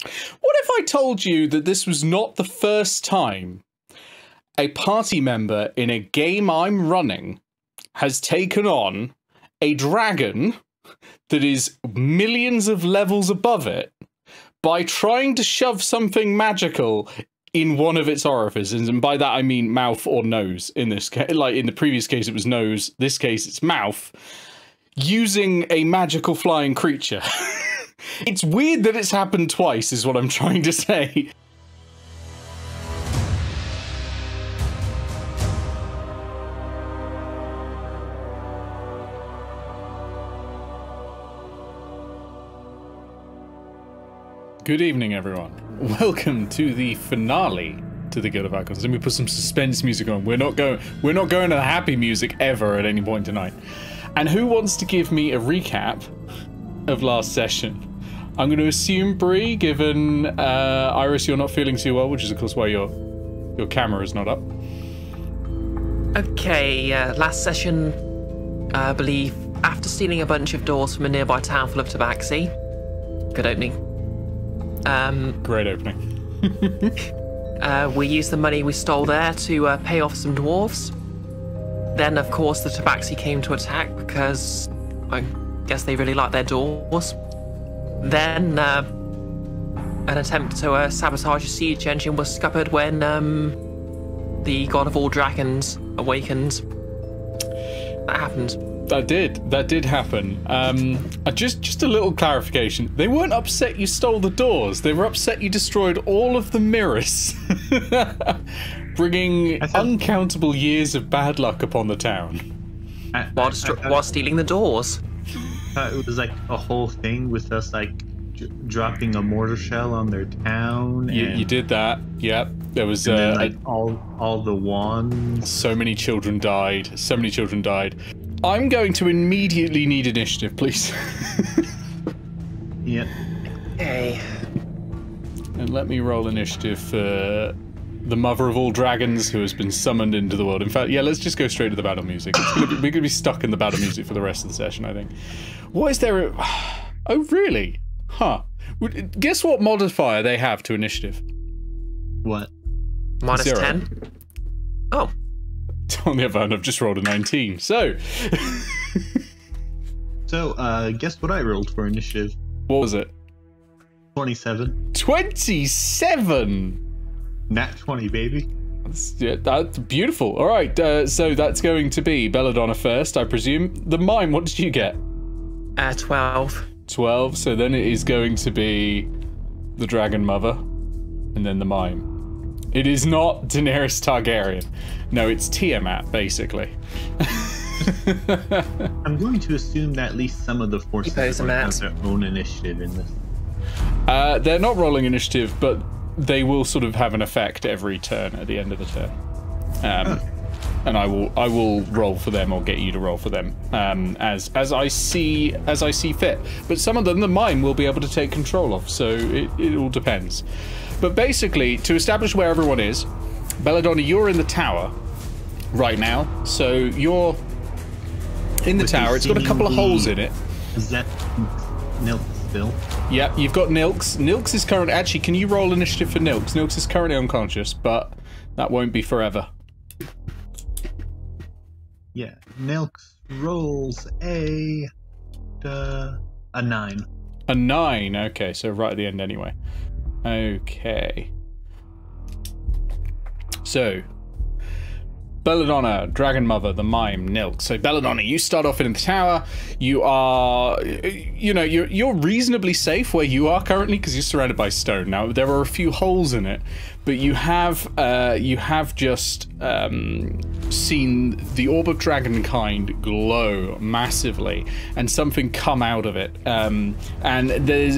What if I told you that this was not the first time a party member in a game I'm running has taken on a dragon that is millions of levels above it by trying to shove something magical in one of its orifices, and by that I mean mouth or nose in this case. Like in the previous case it was nose, this case it's mouth, using a magical flying creature. It's weird that it's happened twice, is what I'm trying to say. Good evening, everyone. Welcome to the finale to the Guild of Awakens. Let me put some suspense music on. We're not going to the happy music ever at any point tonight. And who wants to give me a recap of last session? I'm going to assume Bree, given Iris, you're not feeling too well, which is of course why your camera is not up. Okay, last session, I believe, after stealing a bunch of doors from a nearby town full of tabaxi. Good opening. Great opening. We used the money we stole there to pay off some dwarves. Then, of course, the tabaxi came to attack because I guess they really like their doors. Then, an attempt to sabotage a siege engine was scuppered when the god of all dragons awakens. That happened. That did happen. Just a little clarification. They weren't upset you stole the doors. They were upset you destroyed all of the mirrors. Bringing uncountable years of bad luck upon the town. While stealing the doors. It was like a whole thing with us like dropping a mortar shell on their town. You did that. Yep. There was then, like all the wands. So many children died. So many children died. I'm going to immediately need initiative, please. Yep. Okay. And let me roll initiative for the mother of all dragons who has been summoned into the world. In fact, yeah, let's just go straight to the battle music. We're going to be stuck in the battle music for the rest of the session, I think. What is there? Oh, really? Huh. Guess what modifier they have to initiative? What? Minus 0. 10? Oh. On the other hand, I've just rolled a 19, so... So, guess what I rolled for initiative? What was it? 27. 27?! Nat 20, baby. That's beautiful. All right, so that's going to be Belladonna first, I presume. The Mime, what did you get? 12. 12, so then it is going to be the Dragon Mother, and then the Mime. It is not Daenerys Targaryen. No, it's Tiamat, basically. I'm going to assume that at least some of the forces have their own initiative in this. They're not rolling initiative, but they will sort of have an effect every turn at the end of the turn. And I will roll for them or get you to roll for them as I see fit. But some of them the Mime will be able to take control of, so it all depends. But basically, to establish where everyone is, Belladonna, you're in the tower right now. So you're in the tower. It's got a couple of holes in it. Is that Nylx still? Yeah, you've got Nylx. Nylx is currently... Actually, can you roll initiative for Nylx? Nylx is currently unconscious, but that won't be forever. Yeah, Nylx rolls a 9. A 9, okay, so right at the end anyway. Okay. So, Belladonna, Dragon Mother, the Mime, Nylx. So Belladonna, you start off in the tower. You are, you're reasonably safe where you are currently because you're surrounded by stone. Now there are a few holes in it, but you have just seen the orb of dragonkind glow massively, and something come out of it. And there's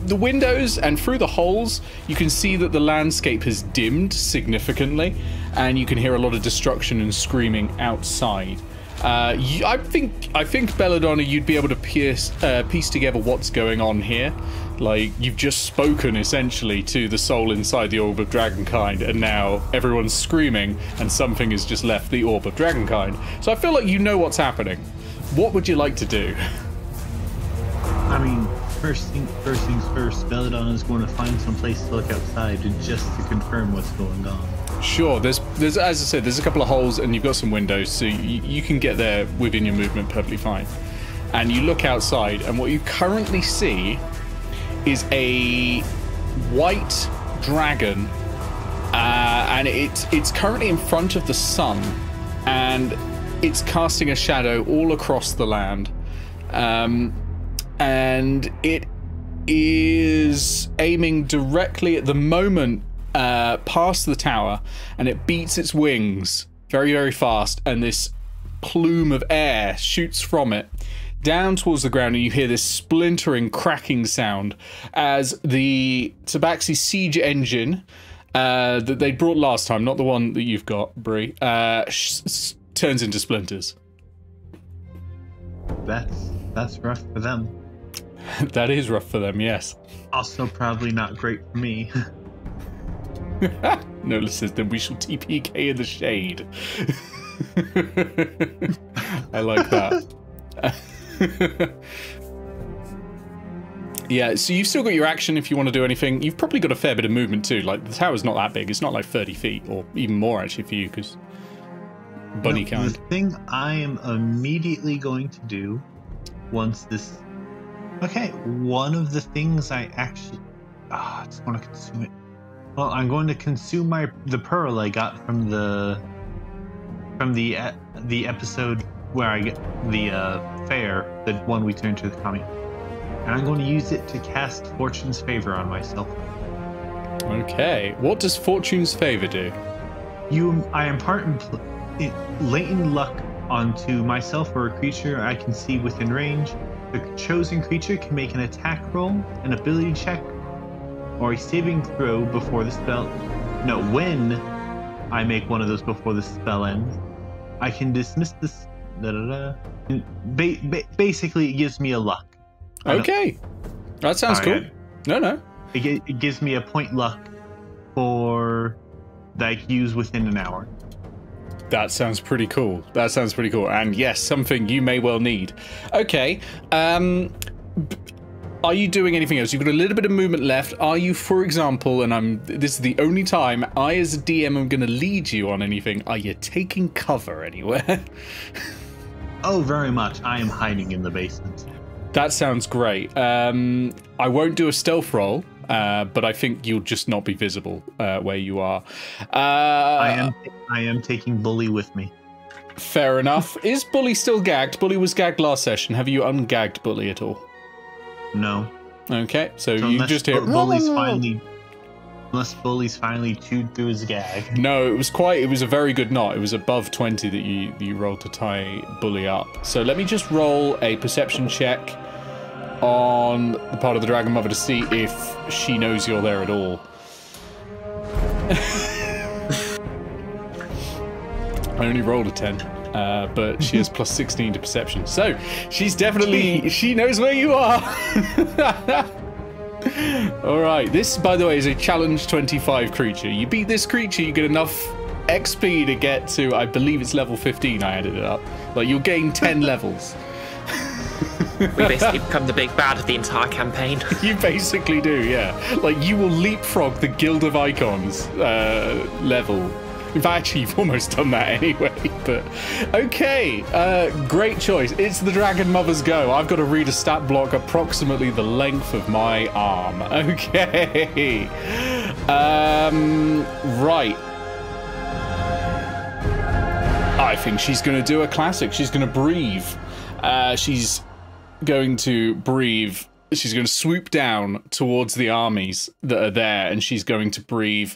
the windows, and through the holes you can see that the landscape has dimmed significantly, and you can hear a lot of destruction and screaming outside. I think Belladonna, you'd be able to piece together what's going on here. Like, you've just spoken essentially to the soul inside the orb of dragonkind, and now everyone's screaming and something has just left the orb of dragonkind. So I feel like you know what's happening. What would you like to do? I mean, first things first, Belladonna's going to find some place to look outside just to confirm what's going on. Sure, there's as I said, there's a couple of holes and you've got some windows, so you can get there within your movement perfectly fine. And you look outside, and what you currently see is a white dragon, and it's currently in front of the sun, and it's casting a shadow all across the land, and it is aiming directly at the moment past the tower, and it beats its wings very, very fast, and this plume of air shoots from it down towards the ground, and you hear this splintering, cracking sound as the Tabaxi siege engine that they brought last time, not the one that you've got, Bree, turns into splinters. That's rough for them. That is rough for them, yes. Also probably not great for me. Nola says, then we shall TPK in the shade. I like that. Yeah, so you've still got your action if you want to do anything. You've probably got a fair bit of movement too. Like, the tower's not that big. It's not like 30 feet, or even more actually for you, because bunny kind. The thing I am immediately going to do once this... Okay, one of the things I actually... it's going to consume it. Well, I'm going to consume the pearl I got from the episode where I get the fair, the one we turned to the kami, and I'm going to use it to cast Fortune's Favor on myself. Okay, what does Fortune's Favor do? I impart latent luck onto myself or a creature I can see within range. The chosen creature can make an attack roll, an ability check, or a saving throw before the spell. No, when I make one of those before the spell ends, I can dismiss this. Basically, it gives me a luck. Okay, that sounds cool. No. It gives me a point luck for that I can use within an hour. That sounds pretty cool. And yes, something you may well need. Okay. Are you doing anything else? You've got a little bit of movement left. Are you, for example, and this is the only time I as a DM am going to lead you on anything, are you taking cover anywhere? Oh, very much. I am hiding in the basement. That sounds great. I won't do a stealth roll, but I think you'll just not be visible where you are. I am taking Bully with me. Fair enough. Is Bully still gagged? Bully was gagged last session. Have you ungagged Bully at all? No. Okay, so you just hear Bully's finally chewed through his gag. No, it was a very good knot. It was above 20 that you rolled to tie Bully up. So let me just roll a perception check on the part of the Dragon Mother to see if she knows you're there at all. I only rolled a 10. But she has plus 16 to perception. So, she knows where you are. Alright, this, by the way, is a challenge 25 creature. You beat this creature, you get enough XP to get to, I believe it's level 15, I added it up. Like, you'll gain 10 levels. We basically become the big bad of the entire campaign. You basically do, yeah. Like, you will leapfrog the Guild of Icons level. In fact, actually, you've almost done that anyway, but... Okay, great choice. It's the Dragon Mother's go. I've got to read a stat block approximately the length of my arm. Okay. Right. I think she's going to do a classic. She's going to breathe. She's going to swoop down towards the armies that are there, and she's going to breathe...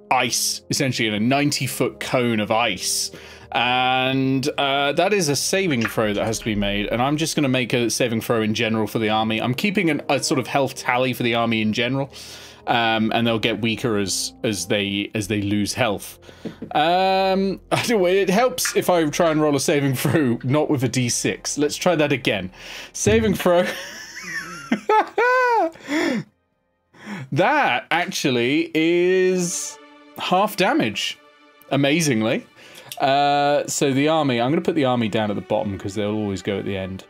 ice, essentially in a 90-foot cone of ice, and that is a saving throw that has to be made, and I'm just going to make a saving throw in general for the army. I'm keeping a sort of health tally for the army in general, and they'll get weaker as they lose health. It helps if I try and roll a saving throw not with a d6. Let's try that again. Saving throw. That actually is half damage, amazingly. So the army, I'm going to put the army down at the bottom because they'll always go at the end.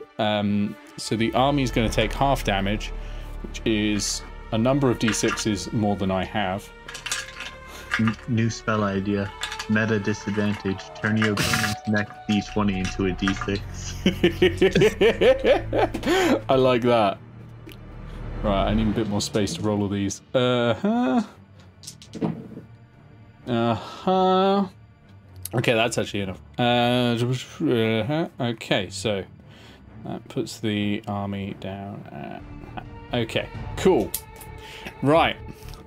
So the army's going to take half damage, which is a number of d6s more than I have. New spell idea. Meta disadvantage. Turn your opponent's next d20 into a d6. I like that. Right, I need a bit more space to roll all these. Okay, that's actually enough. Okay, so that puts the army down at... Okay, cool. Right,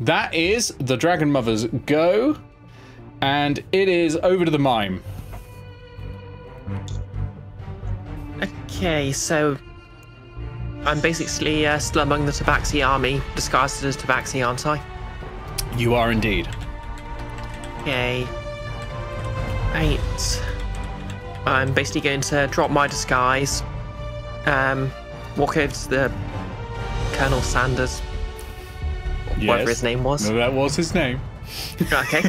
that is the Dragon Mother's go, and it is over to the Mime. Okay, so I'm basically still among the Tabaxi army, disguised as Tabaxi, aren't I? You are indeed. Okay. 8. I'm basically going to drop my disguise, walk over to the Colonel Sanders, whatever his name was. No, that was his name. Okay.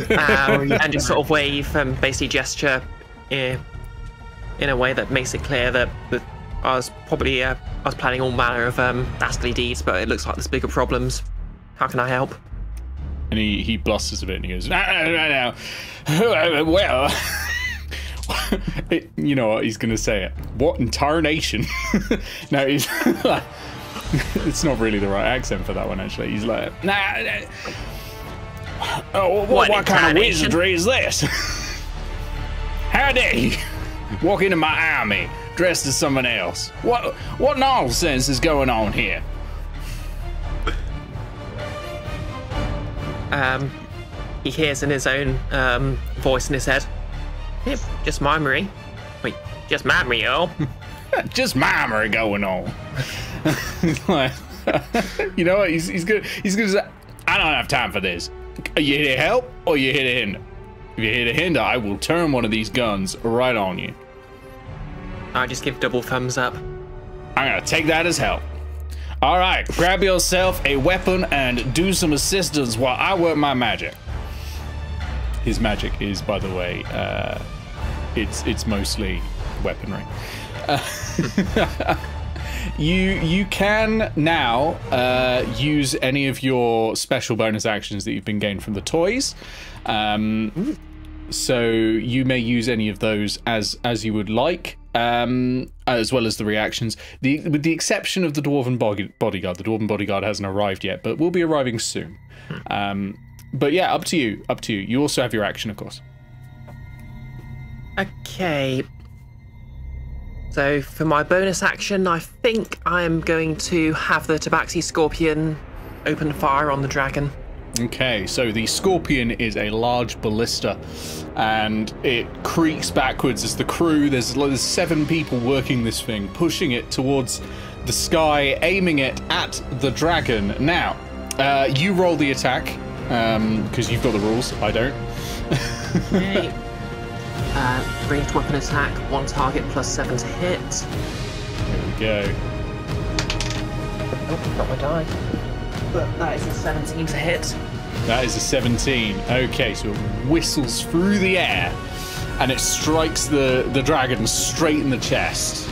And just sort of wave and basically gesture in a way that makes it clear that I was planning all manner of dastardly deeds, but it looks like there's bigger problems. How can I help? And he blusters a bit and he goes, no. Well, you know what, he's going to say it. What in tarnation? No, he's like, it's not really the right accent for that one, actually. He's like, nah. Oh, what kind of wizardry is this? How dare you walk into my army dressed as someone else? What nonsense is going on here? He hears in his own voice in his head. Yep, just mimery. Wait, just mimery, oh. Just mimery going on. Like, you know what? He's good. He's good. I don't have time for this. Are you here to help or are you here to hinder? If you're here to hinder, I will turn one of these guns right on you. I just give double thumbs up. I'm gonna take that as help. All right, grab yourself a weapon and do some assistance while I work my magic. His magic is, by the way, it's mostly weaponry. You can now use any of your special bonus actions that you've been gained from the toys. So you may use any of those as you would like. As well as the reactions, with the exception of the Dwarven Bodyguard. The Dwarven Bodyguard hasn't arrived yet, but will be arriving soon. But yeah, up to you. You also have your action, of course. Okay. So for my bonus action, I think I am going to have the Tabaxi Scorpion open fire on the dragon. Okay, so the Scorpion is a large ballista, and it creaks backwards as the crew, there's 7 people working this thing, pushing it towards the sky, aiming it at the dragon. Now, you roll the attack, because you've got the rules, I don't. Okay. Ranged weapon attack, 1 target plus 7 to hit. There we go. Oh, got my die. But that is a 17 to hit. That is a 17. Okay, so it whistles through the air and it strikes the dragon straight in the chest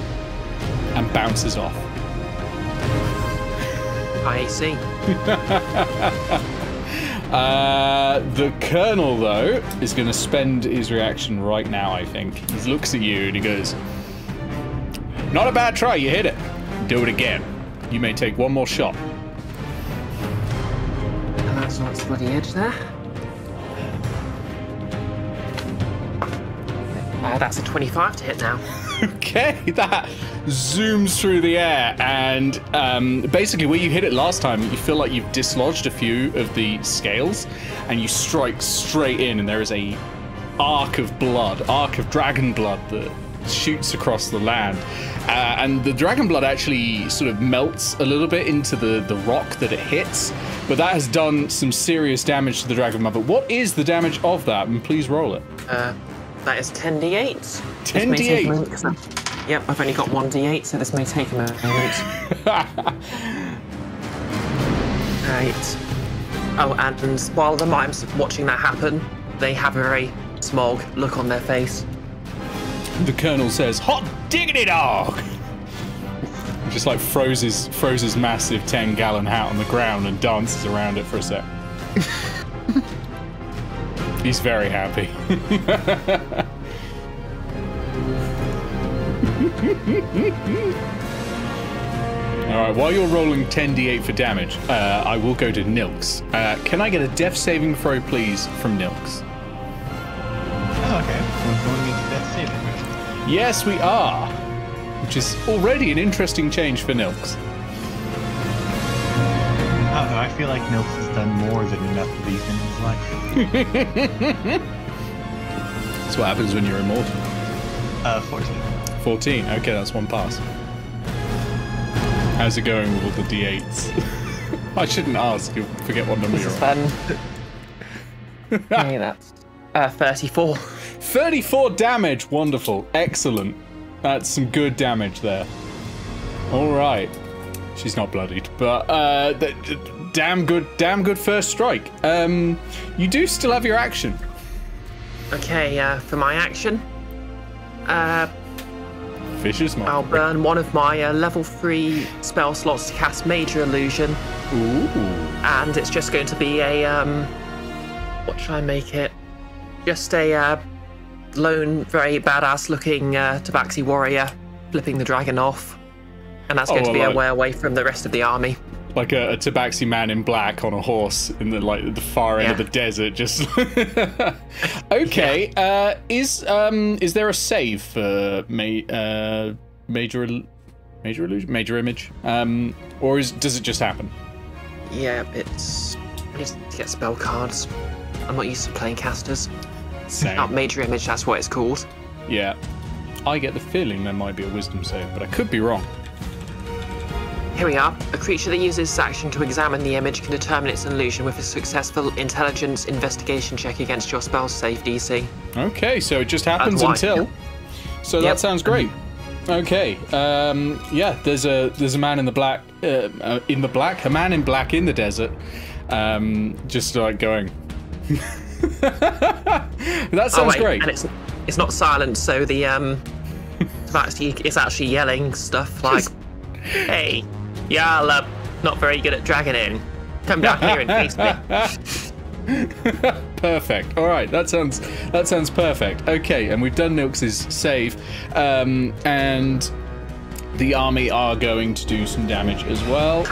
and bounces off. I see. The Colonel, though, is going to spend his reaction right now, I think. He looks at you and he goes, not a bad try, you hit it. Do it again. You may take one more shot. That's not bloody edge there. That's a 25 to hit now. Okay, that zooms through the air, and basically where you hit it last time, you feel like you've dislodged a few of the scales, and you strike straight in, and there is a arc of dragon blood that shoots across the land. And the dragon blood actually sort of melts a little bit into the rock that it hits, but that has done some serious damage to the dragon mother. What is the damage of that? And please roll it. That is 10d8. 10d8? Yep, I've only got 1d8, so this may take a moment. Right. Oh, and while the mimes are watching that happen, they have a very smug look on their face. The Colonel says, hot diggity dog! Just like throws his massive 10-gallon hat on the ground and dances around it for a sec. He's very happy. Alright, while you're rolling 10d8 for damage, I will go to Nylx. Can I get a death saving throw, please, from Nylx? Oh, okay. We're going into death saving. Yes, we are. Which is already an interesting change for Nylx. I don't know, I feel like Nylx has done more than enough of these in his life. That's what happens when you're immortal. 14. 14, okay, that's one pass. How's it going with all the d8s? I shouldn't ask, you'll forget what number you're on. Okay, that's 34. 34 damage, wonderful, excellent. That's some good damage there. Alright. She's not bloodied, but damn good first strike. You do still have your action. Okay, for my action, Fisher's Mouth. I'll burn one of my level 3 spell slots to cast Major Illusion. Ooh. And it's just going to be a, what should I make it? Just a lone, very badass looking Tabaxi warrior flipping the dragon off. And that's going to be a way away from the rest of the army. Like a Tabaxi man in black on a horse in the the far end of the desert, just okay. Yeah. Is there a save for major illusion, major image, or does it just happen? Yeah, I need to get spell cards. I'm not used to playing casters. Same. Not major image, that's what it's called. Yeah, I get the feeling there might be a wisdom save, but I could be wrong. Here we are. A creature that uses its action to examine the image can determine its illusion with a successful intelligence investigation check against your spell save DC. Okay, so it just happens until. Yep. So that sounds great. Okay, yeah. There's a man in the black, a man in black in the desert, just like going. That sounds great. And it's not silent, so the it's actually yelling stuff like, "Hey, y'all not very good at dragoning. Come down here and face me." Perfect. All right, that sounds perfect. Okay, and we've done Nylx's save, and the army are going to do some damage as well.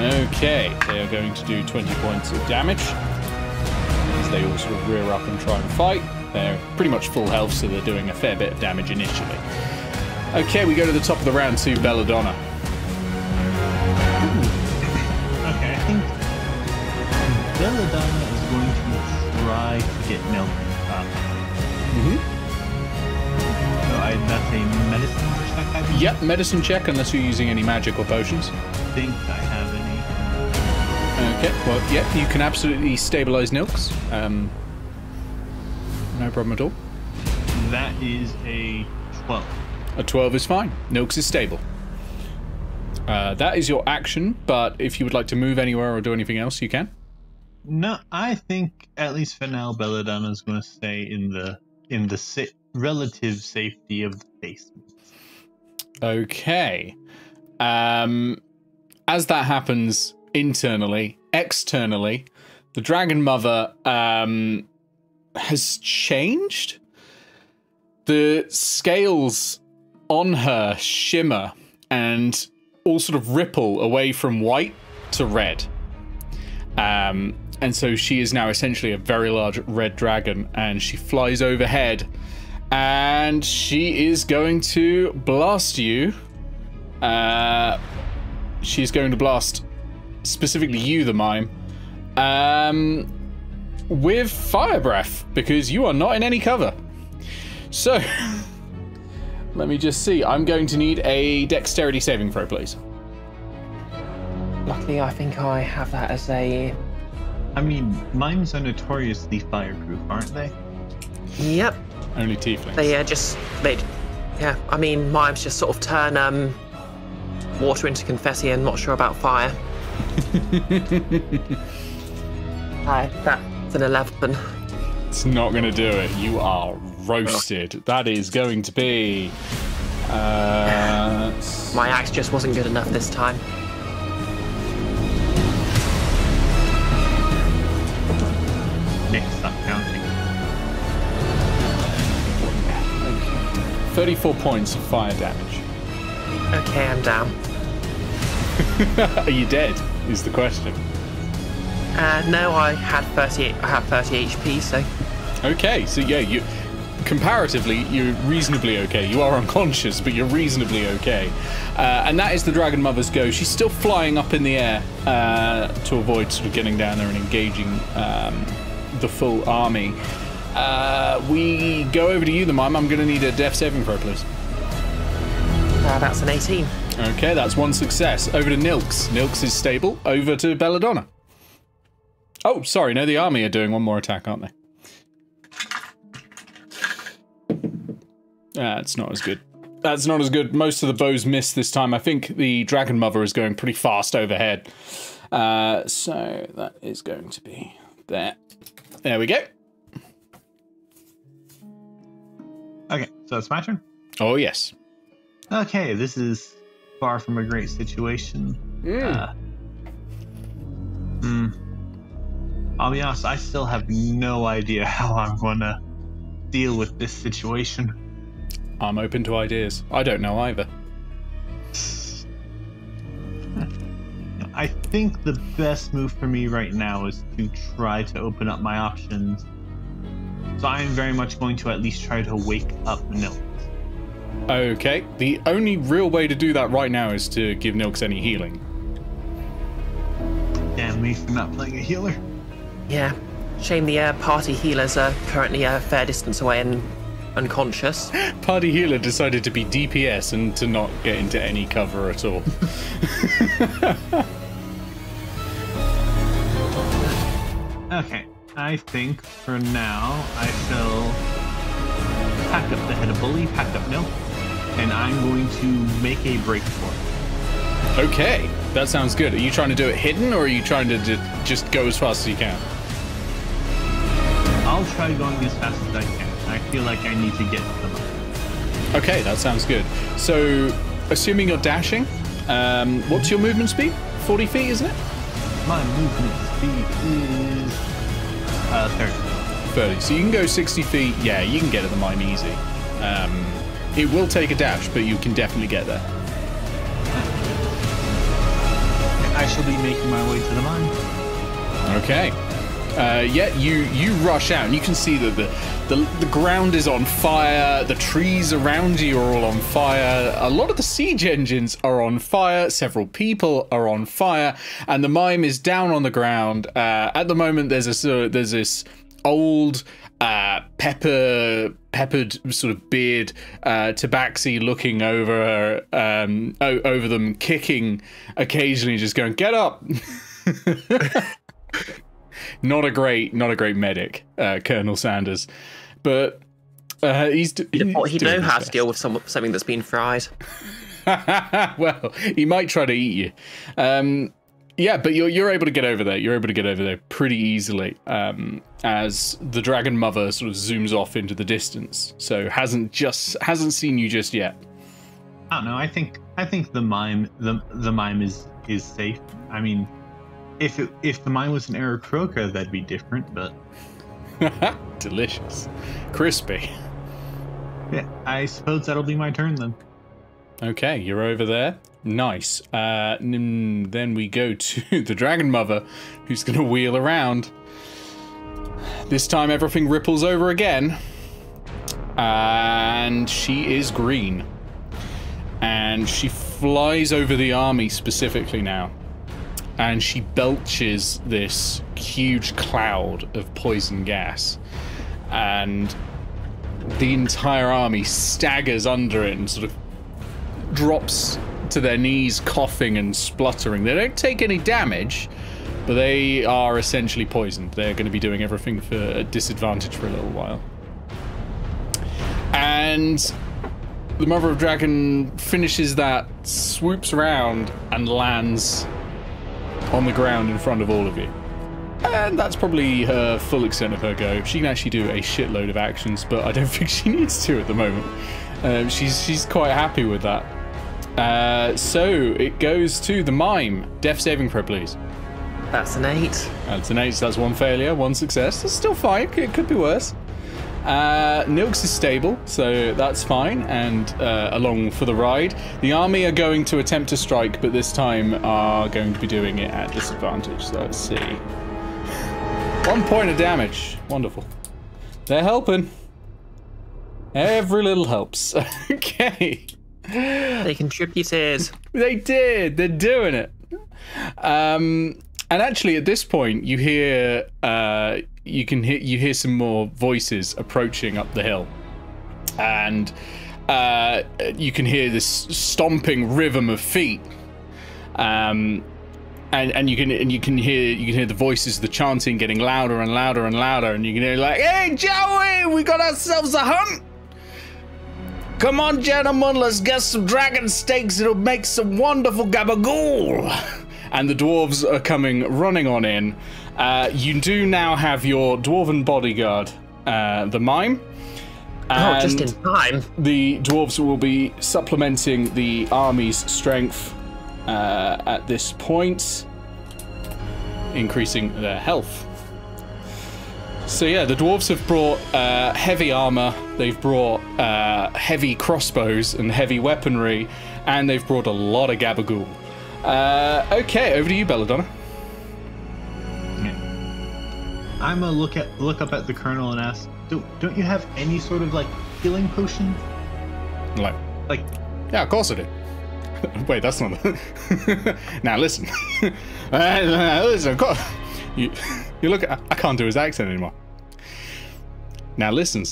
Okay, they are going to do 20 points of damage as they all sort of rear up and try and fight. They're pretty much full health, so they're doing a fair bit of damage initially. Okay, we go to the top of the round to Belladonna. Okay, I think Belladonna is going to try to get Nylx up. So that's a medicine check, I believe? Yep, medicine check, unless you're using any magic or potions. I think I have any. Okay, well, yeah, you can absolutely stabilize Nylx. No problem at all. That is a 12. A 12 is fine. Nylx is stable. That is your action, but if you would like to move anywhere or do anything else, you can. No, I think at least for now, Belladonna is going to stay in the relative safety of the basement. Okay. As that happens internally, externally, the Dragon Mother has changed. The scales on her shimmer and all sort of ripple away from white to red. And so she is now essentially a very large red dragon, and she flies overhead, and she is going to blast you. She's going to blast specifically you, the Mime, with fire breath, because you are not in any cover. So, let me just see. I'm going to need a dexterity saving throw, please. Luckily, I think I have that as a... I mean, mimes are notoriously fireproof, aren't they? Yep. Only tieflings. Yeah, I mean, mimes just sort of turn water into confetti, and not sure about fire. That's an 11. It's not going to do it. You are roasted. That is going to be My axe just wasn't good enough this time. Nick, stop counting. 34 points of fire damage. Okay, I'm down. Are you dead? Is the question. No, I had 30 HP, so... Okay, so yeah, comparatively, you're reasonably okay. You are unconscious, but you're reasonably okay. And that is the Dragon Mother's go. She's still flying up in the air to avoid sort of getting down there and engaging the full army. We go over to you, the Mime. I'm going to need a death saving throw, please. That's an 18. Okay, that's one success. Over to Nylx. Nylx is stable. Over to Belladonna. Oh, sorry. No, the army are doing one more attack, aren't they? That's not as good. That's not as good. Most of the bows missed this time. I think the Dragon Mother is going pretty fast overhead. So that is going to be there. There we go. Okay, so it's my turn. Oh, yes. Okay, this is far from a great situation. I'll be honest, I still have no idea how I'm going to deal with this situation. I'm open to ideas. I don't know either. I think the best move for me right now is to try to open up my options. So I am very much going to at least try to wake up Nylx. Okay, the only real way to do that right now is to give Nylx any healing. Damn me for not playing a healer. Yeah. Shame the party healers are currently a fair distance away and unconscious. Party healer decided to be DPS and to not get into any cover at all. Okay, I think for now I shall pack up the head of bully, pack up Nylx, and I'm going to make a break for it. Okay, that sounds good. Are you trying to do it hidden, or are you trying to just go as fast as you can? I'll try going as fast as I can. I feel like I need to get to them. Okay, that sounds good. So, assuming you're dashing, what's your movement speed? 40 feet, isn't it? My movement speed is 30. 30. So you can go 60 feet. Yeah, you can get to the Mime easy. It will take a dash, but you can definitely get there. I shall be making my way to the mine. Okay. Yeah, you rush out, and you can see that the ground is on fire. The trees around you are all on fire. A lot of the siege engines are on fire. Several people are on fire, and the Mime is down on the ground. At the moment, there's this old peppered sort of beard tabaxi looking over over them, kicking occasionally, just going, "Get up!" Not a great medic, Colonel Sanders, but he'd know how to deal with something that's been fried. Well, he might try to eat you. Yeah, but you're able to get over there. You're able to get over there pretty easily as the Dragon Mother sort of zooms off into the distance. So hasn't seen you just yet. I don't know. I think the Mime is safe. I mean, if the Mime was an Aarakocra, that'd be different. But delicious, crispy. Yeah, I suppose that'll be my turn then. Okay, you're over there. Nice. Then we go to the Dragon Mother, who's going to wheel around. This time everything ripples over again. And she is green. And she flies over the army specifically now. And she belches this huge cloud of poison gas. And the entire army staggers under it and sort of drops to their knees, coughing and spluttering. They don't take any damage, but they are essentially poisoned. They're going to be doing everything for a disadvantage for a little while. And the Mother of Dragon finishes that, swoops around, and lands on the ground in front of all of you. And that's probably her full extent of her go. She can actually do a shitload of actions, but I don't think she needs to at the moment. She's quite happy with that. So it goes to the Mime. Death saving throw, please. That's an 8. That's an 8, so that's 1 failure, 1 success. That's still fine. It could be worse. Nylx is stable, so that's fine, and along for the ride. The army are going to attempt to strike, but this time are going to be doing it at disadvantage. So let's see. 1 point of damage. Wonderful. They're helping. Every little helps. Okay. They contributed. They did. They're doing it. And actually, at this point, you hear you hear some more voices approaching up the hill, and you can hear this stomping rhythm of feet. And you can hear the voices, the chanting getting louder and louder and louder, and you can hear like, "Hey Joey, we got ourselves a hunt! Come on, gentlemen, let's get some dragon steaks. It'll make some wonderful gabagool." And the dwarves are coming running on in. You do now have your dwarven bodyguard, the Mime. Oh, just in time. The dwarves will be supplementing the army's strength at this point, increasing their health. So yeah, the dwarves have brought heavy armor, they've brought heavy crossbows and heavy weaponry, and they've brought a lot of gabagool. Okay, over to you, Belladonna. I'm gonna look up at the colonel and ask, don't you have any sort of like healing potion? Like Yeah, of course I do. Wait, that's not. Now listen. Listen, of course. You look at. I can't do his accent anymore. Now listen.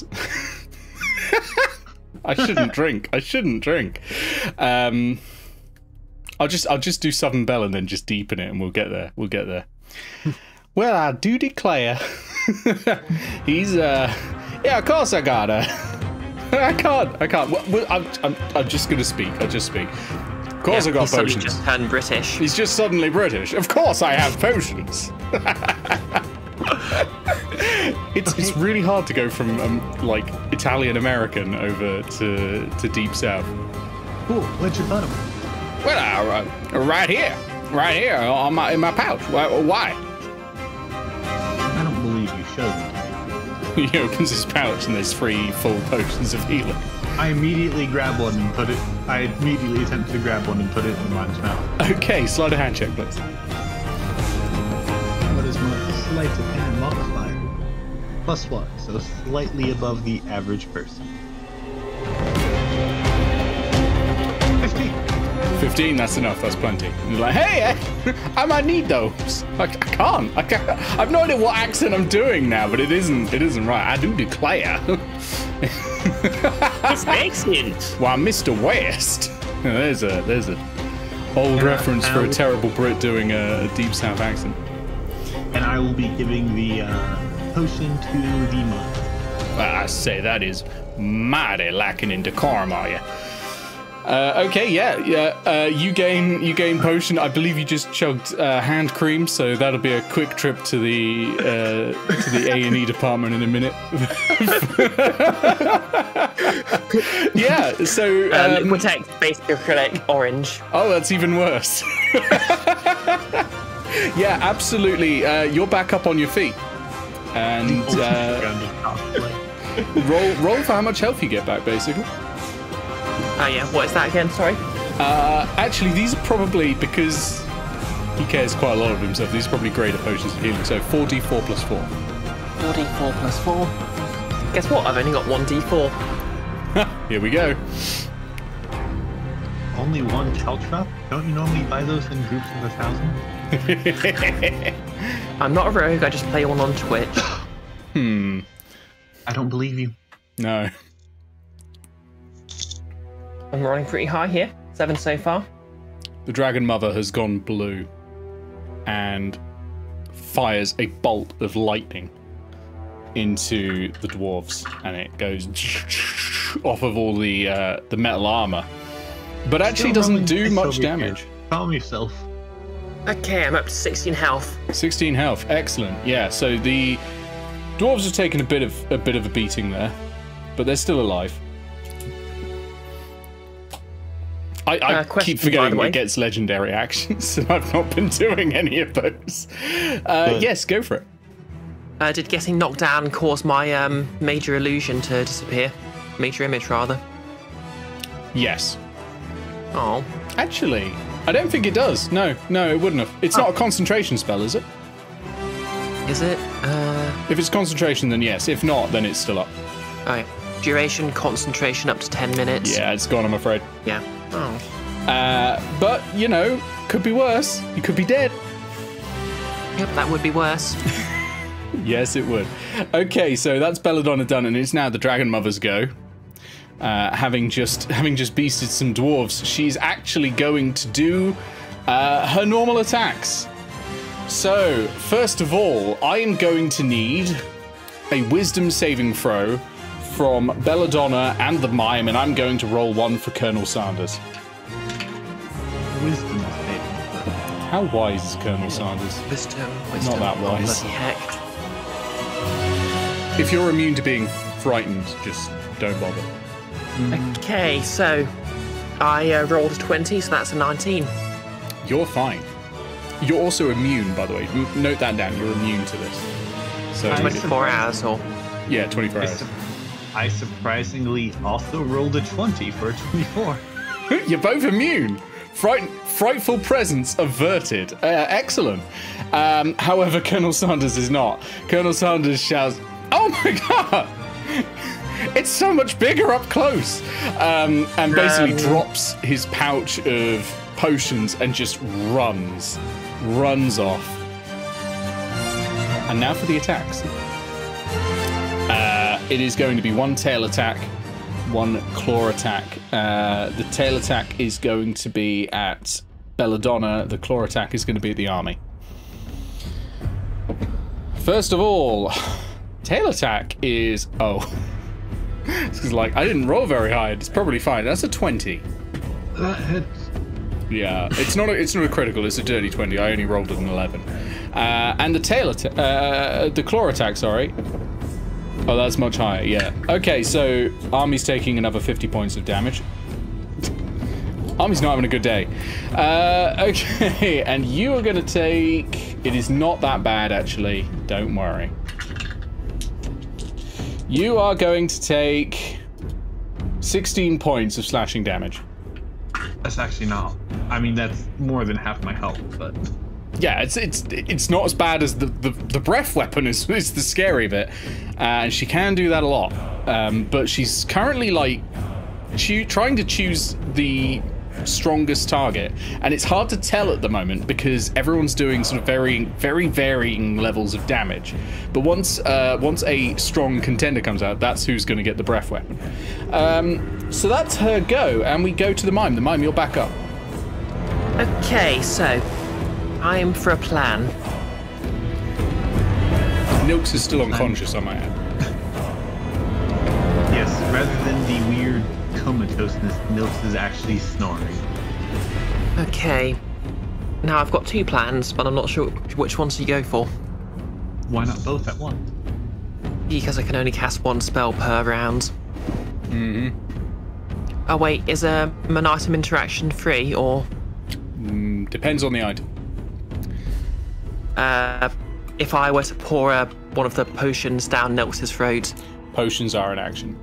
I shouldn't drink. I'll just do Southern Belle and then just deepen it, and we'll get there. Well, I do declare. He's yeah, of course I got her. I can't. Well, I'm just gonna speak. I'll just speak. Of course I got potions. He's just turned British. He's just suddenly British. Of course I have potions. It's really hard to go from like Italian American over to Deep South. Cool. Where'd you put him? Well, right here in my pouch. Why? I don't believe you showed me. He opens his pouch and there's 3 full potions of healing. I immediately grab one and put it. I immediately attempt to grab one and put it in Mime's mouth. Okay, slide a hand check, please. What is my sleight of hand modifier? +1, so slightly above the average person. 15, that's enough, that's plenty. And you're like, hey, I might need those. I can't. I have no idea what accent I'm doing now, but it isn't right. I do declare. It's excellent. Well, Mr. West. There's a old reference for a terrible Brit doing a Deep South accent. And I will be giving the potion to the monk. I say that is mighty lacking in decorum, are you? Okay, yeah. You gain potion. I believe you just chugged hand cream, so that'll be a quick trip to the A&E department in a minute. Yeah. So Liquitex basic acrylic orange. Oh, that's even worse. Yeah, absolutely. You're back up on your feet, and roll for how much health you get back, basically. Oh yeah, what is that again? Sorry. Actually, these are probably, because he cares quite a lot of himself, these are probably greater potions of healing. So 4d4 plus 4. 4d4 plus 4. Guess what? I've only got 1d4. Here we go. Only one caltrop? Don't you normally buy those in groups of 1,000? I'm not a rogue. I just play one on Twitch. I don't believe you. No. I'm rolling pretty high here. 7 so far. The Dragon Mother has gone blue and fires a bolt of lightning into the dwarves, and it goes off of all the metal armor, but actually doesn't do much damage. Calm yourself. Okay, I'm up to 16 health. 16 health, excellent. Yeah, so the dwarves have taken a bit of a beating there, but they're still alive. I question, keep forgetting by the it gets legendary actions, and I've not been doing any of those. Yes, go for it. Did getting knocked down cause my major illusion to disappear? Major image, rather. Yes. Oh. Actually, I don't think it does. No, it wouldn't have. It's not a concentration spell, is it? Is it? If it's concentration, then yes. If not, then it's still up. Alright. Duration, concentration up to 10 minutes. Yeah, it's gone, I'm afraid. Yeah. Oh. But, you know, could be worse. You could be dead. Yep, that would be worse. Yes, it would. Okay, so that's Belladonna done, and it's now the Dragon Mother's go. Having just beasted some dwarves, she's actually going to do her normal attacks. So, first of all, I am going to need a wisdom saving throw from Belladonna and the Mime, and I'm going to roll 1 for Colonel Sanders. Wisdom saving. How wise is Colonel Sanders? Wisdom. Not that wise. Bloody heck. If you're immune to being frightened, just don't bother. Okay, so I rolled a 20, so that's a 19. You're fine. You're also immune, by the way. Note that down. You're immune to this. So 24 hours, or... yeah, 24 hours. I surprisingly also rolled a 20 for a 24. You're both immune. Frightful presence averted. Excellent. However, Colonel Sanders is not. Colonel Sanders shouts, "Oh my god! It's so much bigger up close!" And basically drops his pouch of potions and just runs off. And now for the attacks. It is going to be 1 tail attack, 1 claw attack. The tail attack is going to be at Belladonna. The claw attack is going to be at the army. First of all, tail attack is... oh. It's like, I didn't roll very high. It's probably fine. That's a 20. That hits. Yeah, it's not a critical. It's a dirty 20. I only rolled an 11. And the tail attack, the claw attack. Sorry. Oh, that's much higher. Yeah. Okay, so Army's taking another 50 points of damage. Army's not having a good day. Okay, and you are going to take... it is not that bad, actually. Don't worry. You are going to take 16 points of slashing damage. That's actually not... I mean, that's more than half my health, but... yeah, it's not as bad as the breath weapon is the scary bit. And she can do that a lot. But she's currently, like, trying to choose the strongest target. And it's hard to tell at the moment because everyone's doing sort of very varying levels of damage. But once a strong contender comes out, that's who's going to get the breath weapon. So that's her go. And we go to the Mime. The Mime, you're back up. Okay, so... I'm for a plan. Nylx is still unconscious, I might add. Yes, rather than the weird comatoseness, Nylx is actually snoring. Okay. Now, I've got 2 plans, but I'm not sure which one to go for. Why not both at once? Because I can only cast 1 spell per round. Mm-hmm. Oh, wait, is an item interaction free, or...? Depends on the item. If I were to pour one of the potions down Nylx's throat. Potions are an action.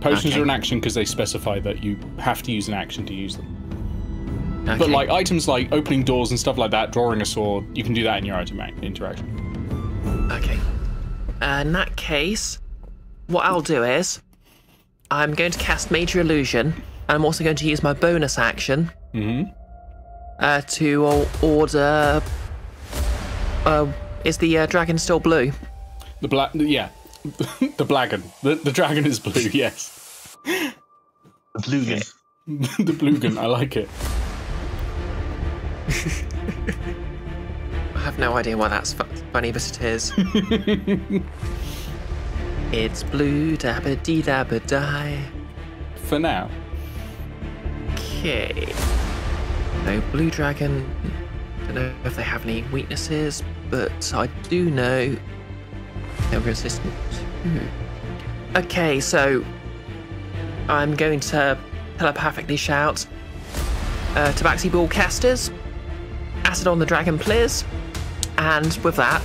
Potions Okay. are an action because they specify that you have to use an action to use them. Okay. But like items like opening doors and stuff like that, drawing a sword, you can do that in your item interaction. Okay. In that case, what I'll do is I'm going to cast Major Illusion, and I'm also going to use my bonus action to order... is the dragon still blue? Yeah. The blagon. The dragon is blue, yes. The Blugan. The Blugan, I like it. I have no idea why that's funny, but it is. It's blue, dabba dee dabba die. For now. Okay. No blue dragon. Don't know if they have any weaknesses, but I do know they're resistant. Okay, so I'm going to telepathically shout, Tabaxi Ball casters, acid on the dragon players, and with that,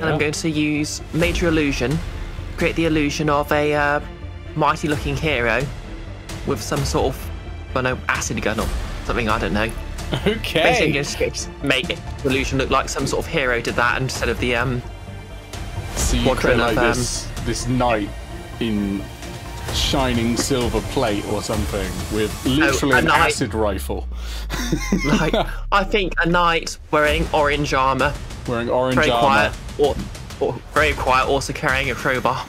I'm going to use Major Illusion, create the illusion of a mighty looking hero with some sort of, I don't know, acid gun or something, I don't know. Okay. Basically, just make the illusion look like some sort of hero did that instead of the So you create like this knight in shining silver plate or something with literally an acid rifle. Like, I think a knight wearing orange armor. Wearing orange very armor. Quiet, or very quiet, also carrying a crowbar.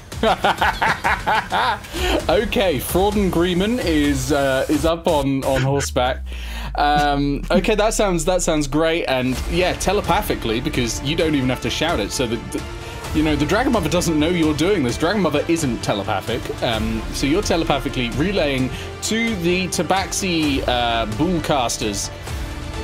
Okay, Frauden Greeman is up on horseback. Okay, that sounds great, and yeah, telepathically, because you don't even have to shout it, so that you know the Dragon Mother doesn't know you're doing this. Dragon Mother isn't telepathic, so you're telepathically relaying to the Tabaxi Bullcasters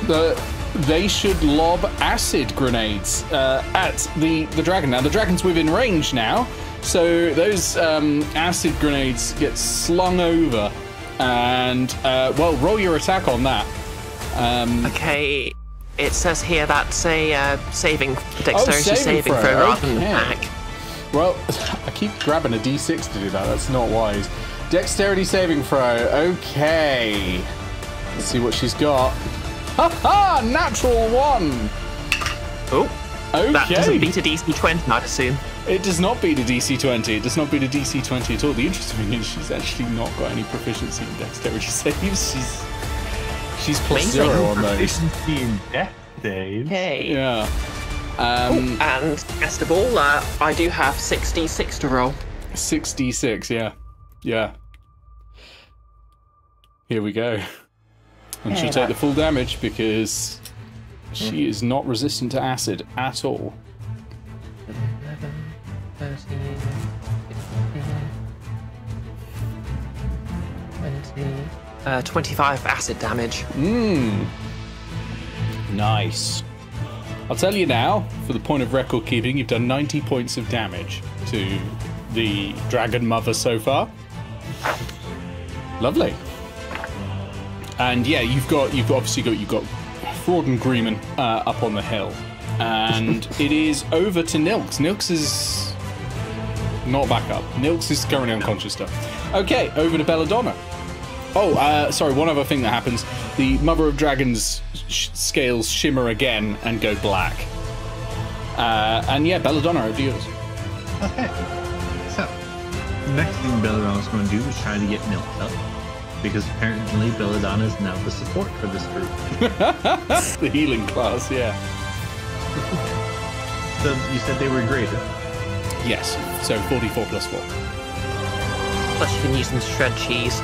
that they should lob acid grenades at the dragon. Now the dragon's within range now, so those acid grenades get slung over, and well, roll your attack on that. Okay, it says here that's a dexterity saving throw rather than attack. Well, I keep grabbing a d6 to do that. That's not wise. Dexterity saving throw. Okay, let's see what she's got. Ha ha! Natural 1. Oh, okay. That doesn't beat a DC 20, I'd assume. It does not beat a DC 20. It does not beat a DC 20 at all. The interesting thing is she's actually not got any proficiency in dexterity saves. She's plus 0 on those. Proficiency in death save. Okay. Yeah. And best of all, I do have 6d6 to roll. 6d6, yeah. Yeah. Here we go. And she'll take the full damage because she is not resistant to acid at all. 11, 13, 15, 20. 25 acid damage. Nice. I'll tell you now, for the point of record keeping, you've done 90 points of damage to the Dragon Mother so far. Lovely. And yeah, you've got Frauden Greeman up on the hill, and it is over to Nylx. Nylx is not back up. Nylx is currently unconscious still. Okay, over to Belladonna. Oh, sorry, one other thing that happens. The Mother of Dragons scales shimmer again and go black. And yeah, Belladonna, over to yours. Okay. So, the next thing Belladonna's going to do is try to get Nylx up, because apparently Belladonna is now the support for this group. The healing class, yeah. So, you said they were greater? Yes, so 44 plus 4. Plus you can use them to shred cheese.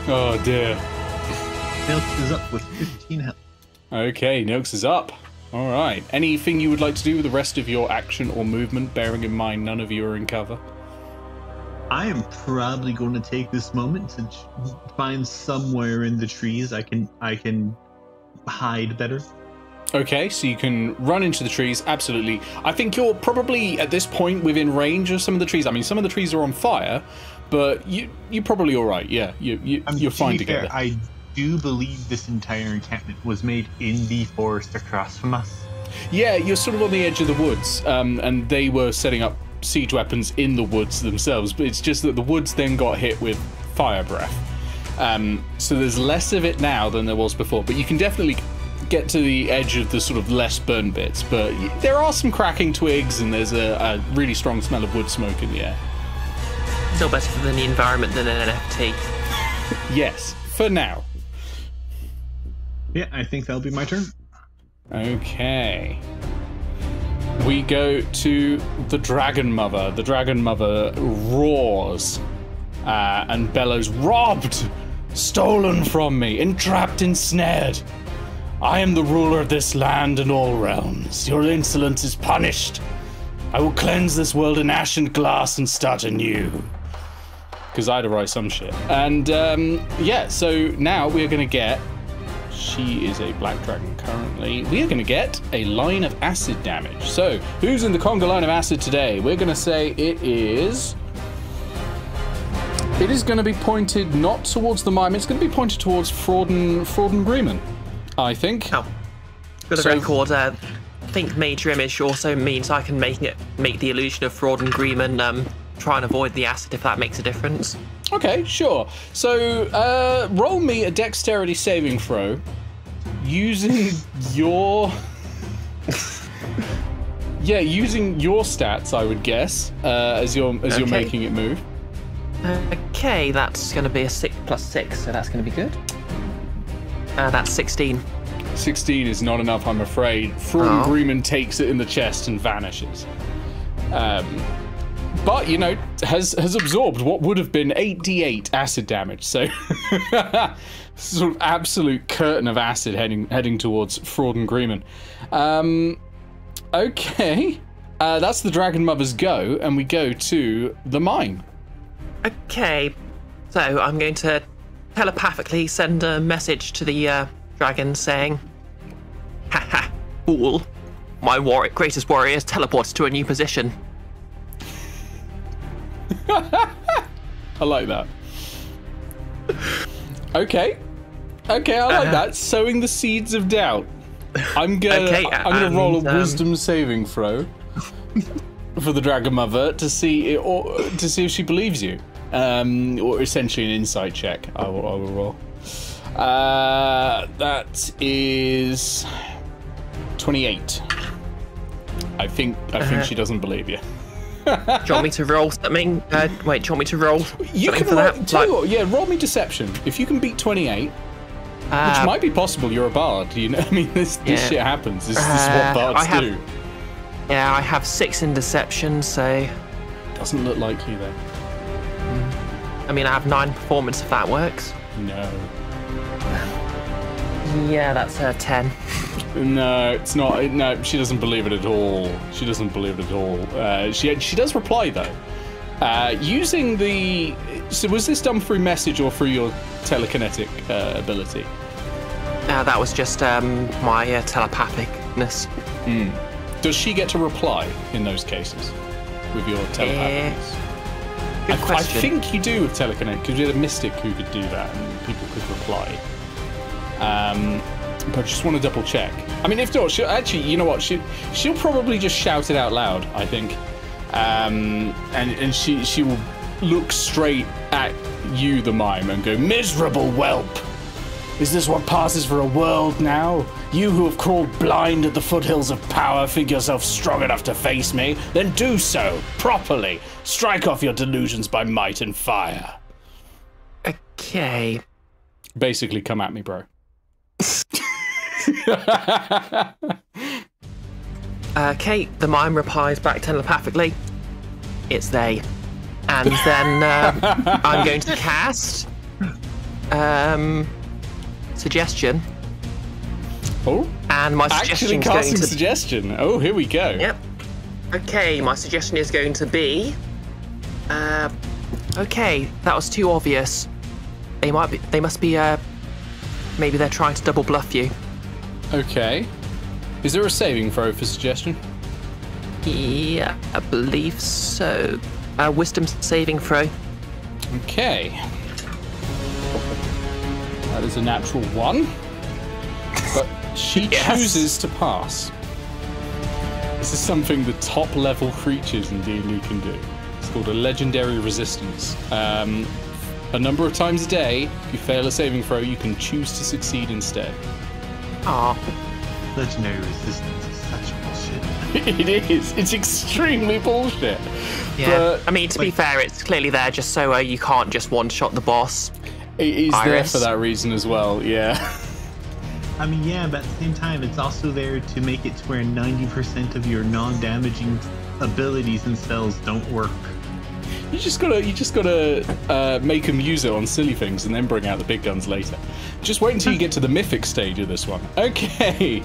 Oh dear. Nylx is up with 15 health. Okay, Nylx is up. Alright. Anything you would like to do with the rest of your action or movement, bearing in mind none of you are in cover? I am probably going to take this moment to find somewhere in the trees I can hide better. Okay, so you can run into the trees, absolutely. I think you're probably, at this point, within range of some of the trees. I mean, some of the trees are on fire, but you're probably all right, yeah. You're fine together. I do believe this entire encampment was made in the forest across from us. Yeah, you're sort of on the edge of the woods, and they were setting up siege weapons in the woods themselves, but it's just that the woods then got hit with fire breath. So there's less of it now than there was before, but you can definitely get to the edge of the sort of less burned bits, but there are some cracking twigs and there's a really strong smell of wood smoke in the air. Still better for the environment than an NFT. Yes, for now. Yeah, I think that'll be my turn. Okay. We go to the Dragon Mother. The Dragon Mother roars and bellows, "Robbed! Stolen from me! Entrapped, ensnared! I am the ruler of this land and all realms. Your insolence is punished. I will cleanse this world in ash and glass and start anew." Because I had to write some shit. And yeah, so now we're going to get... She is a black dragon currently. We are going to get a line of acid damage. So, who's in the conga line of acid today? We're going to say it is... It is going to be pointed not towards the mime. It's going to be pointed towards Fraud and Greeman, I think. Oh, for the record, I think Major Image also means I can make the illusion of Fraud and Greeman try and avoid the acid if that makes a difference. Okay, sure. So roll me a dexterity saving throw using your... yeah, using your stats, I would guess, as you're making it move. Okay, that's going to be a 6 plus 6, so that's going to be good. That's 16. 16 is not enough, I'm afraid. Fraud Greeman takes it in the chest and vanishes. But, you know, has absorbed what would have been 8d8 acid damage. So, sort of absolute curtain of acid heading towards Fraud and Greeman. Okay. That's the Dragon Mother's go, and we go to the mime. Okay, so I'm going to telepathically send a message to the dragon saying, "Haha, fool! My greatest warrior is teleported to a new position." I like that. Okay, I like that. Sowing the seeds of doubt. I'm gonna roll a wisdom saving throw for the Dragon Mother to see if she believes you, or essentially an insight check. I will roll. That is 28. I think she doesn't believe you. Do you want me to roll something? Wait, do you want me to roll you something can for roll, that? Yeah, roll me deception. If you can beat 28, which might be possible, you're a bard. You know, I mean, this shit happens. This is what bards do. Yeah, I have 6 in deception, so... Doesn't look likely, though. I mean, I have 9 performance, if that works. No. Yeah, that's a 10. No, it's not. No, she doesn't believe it at all. She doesn't believe it at all. She does reply, though. Using the... So was this done through message or through your telekinetic ability? That was just my telepathicness. Does she get to reply in those cases with your telepathicness? Good question. I think you do with telekinetic, because you had a mystic who could do that and people could reply. But I just want to double check. I mean, if not, she'll actually, you know what? She'll probably just shout it out loud, I think. And she will look straight at you, the mime, and go, "Miserable whelp! Is this what passes for a world now? You who have crawled blind at the foothills of power think yourself strong enough to face me? Then do so, properly. Strike off your delusions by might and fire." Okay. Basically, come at me, bro. Okay, the mime replies back telepathically, "It's they." And then I'm going to cast suggestion. Oh, and my suggestion is going to suggestion. Oh, here we go. Yep. Okay, my suggestion is going to be. Okay, that was too obvious. They must be. Maybe they're trying to double bluff you. Okay. Is there a saving throw for suggestion? Yeah, I believe so. Wisdom saving throw. Okay. That is a natural 1. But she chooses to pass. This is something the top level creatures in D&D can do. It's called a legendary resistance. A number of times a day, if you fail a saving throw, you can choose to succeed instead. Ah. Legendary resistance is such bullshit. It is. It's extremely bullshit. Yeah. But, I mean, to be fair, it's clearly there just so you can't just one-shot the boss. It is there for that reason as well, yeah. I mean, yeah, but at the same time, it's also there to make it to where 90% of your non-damaging abilities and spells don't work. You just gotta make them use it on silly things and then bring out the big guns later. Just wait until you get to the mythic stage of this one. Okay.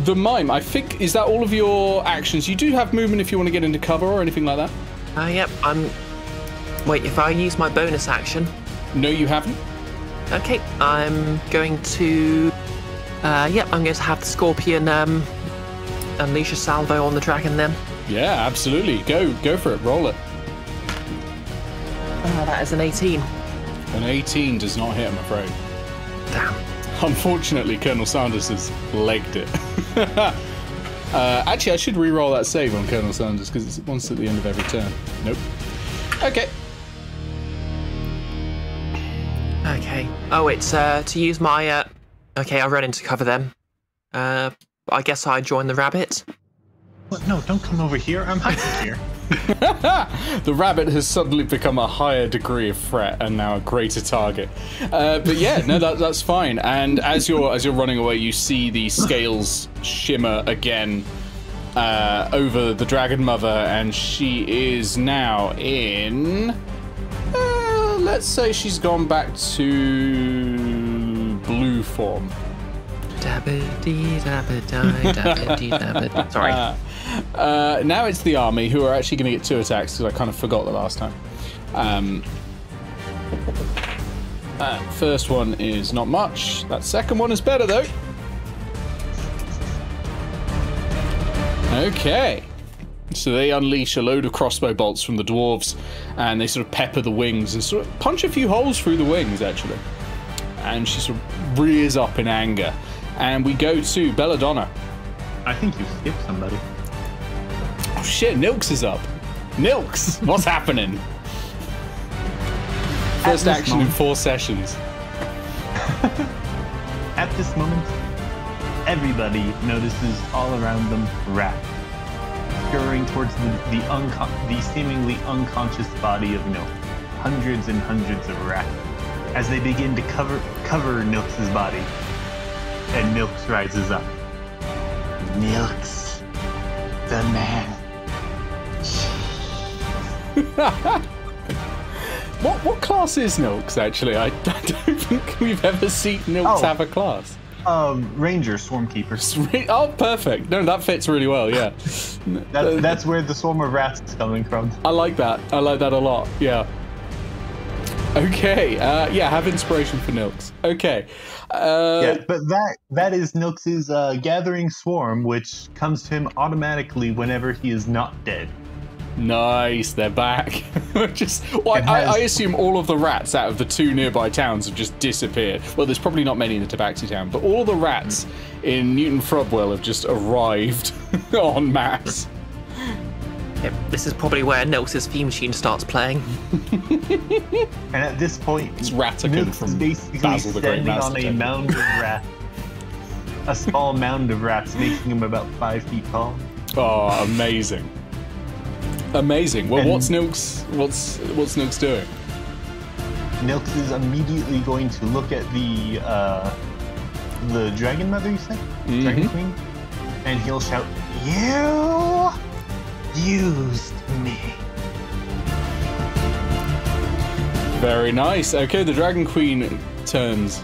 The mime, I think, is that all of your actions? You do have movement if you want to get into cover or anything like that? Yep, wait, if I use my bonus action... No, you haven't. Okay, I'm going to... Yep, I'm going to have the Scorpion unleash a salvo on the dragon then. Yeah, absolutely. Go for it. Roll it. That is an 18. An 18 does not hit, I'm afraid. Damn. Unfortunately, Colonel Sanders has legged it. Actually, I should re-roll that save on Colonel Sanders because it's once at the end of every turn. Nope. Okay. Okay. Oh, it's to use my. Okay, I run into cover then. I guess I join the rabbit. What? No, don't come over here. I'm hiding here. The rabbit has suddenly become a higher degree of threat and now a greater target. But yeah, no, that's fine. And as you're running away, you see the scales shimmer again over the Dragon Mother, and she is now in. Let's say she's gone back to blue form. Sorry. Now it's the army who are actually going to get 2 attacks because I kind of forgot the last time. First one is not much. That second one is better though. Okay. So they unleash a load of crossbow bolts from the dwarves, and they sort of pepper the wings and sort of punch a few holes through the wings actually. And she sort of rears up in anger. And we go to Belladonna. I think you skipped somebody. Oh shit, Nylx is up. Nylx, what's happening? First action in 4 sessions. At this moment, everybody notices all around them rats scurrying towards the seemingly unconscious body of Nylx. Hundreds and hundreds of rats as they begin to cover Nylx's body. And Nylx rises up. Nylx, the man. What class is Nylx actually? I don't think we've ever seen Nylx have a class. Ranger, Swarmkeeper. Oh, perfect. No, that fits really well, yeah. That's where the swarm of rats is coming from. I like that. I like that a lot, yeah. Okay, yeah, have inspiration for Nylx. Okay. Yeah, but that is Nylx's gathering swarm, which comes to him automatically whenever he is not dead. Nice, they're back. I assume all of the rats out of the 2 nearby towns have just disappeared. Well, there's probably not many in the Tabaxi town, but all the rats in Newton Frobwell have just arrived en masse. Yep, this is probably where Nylx's theme tune starts playing. And at this point, it's Rabbitkin from basically Basil the Great standing on a mound of rats. A small mound of rats, making him about 5 feet tall. Oh, amazing. Amazing. Well, what's Nylx doing? Nylx is immediately going to look at the Dragon Mother, you said? Mm-hmm. Dragon Queen? And he'll shout, "You used me." Very nice. Okay, the Dragon Queen turns,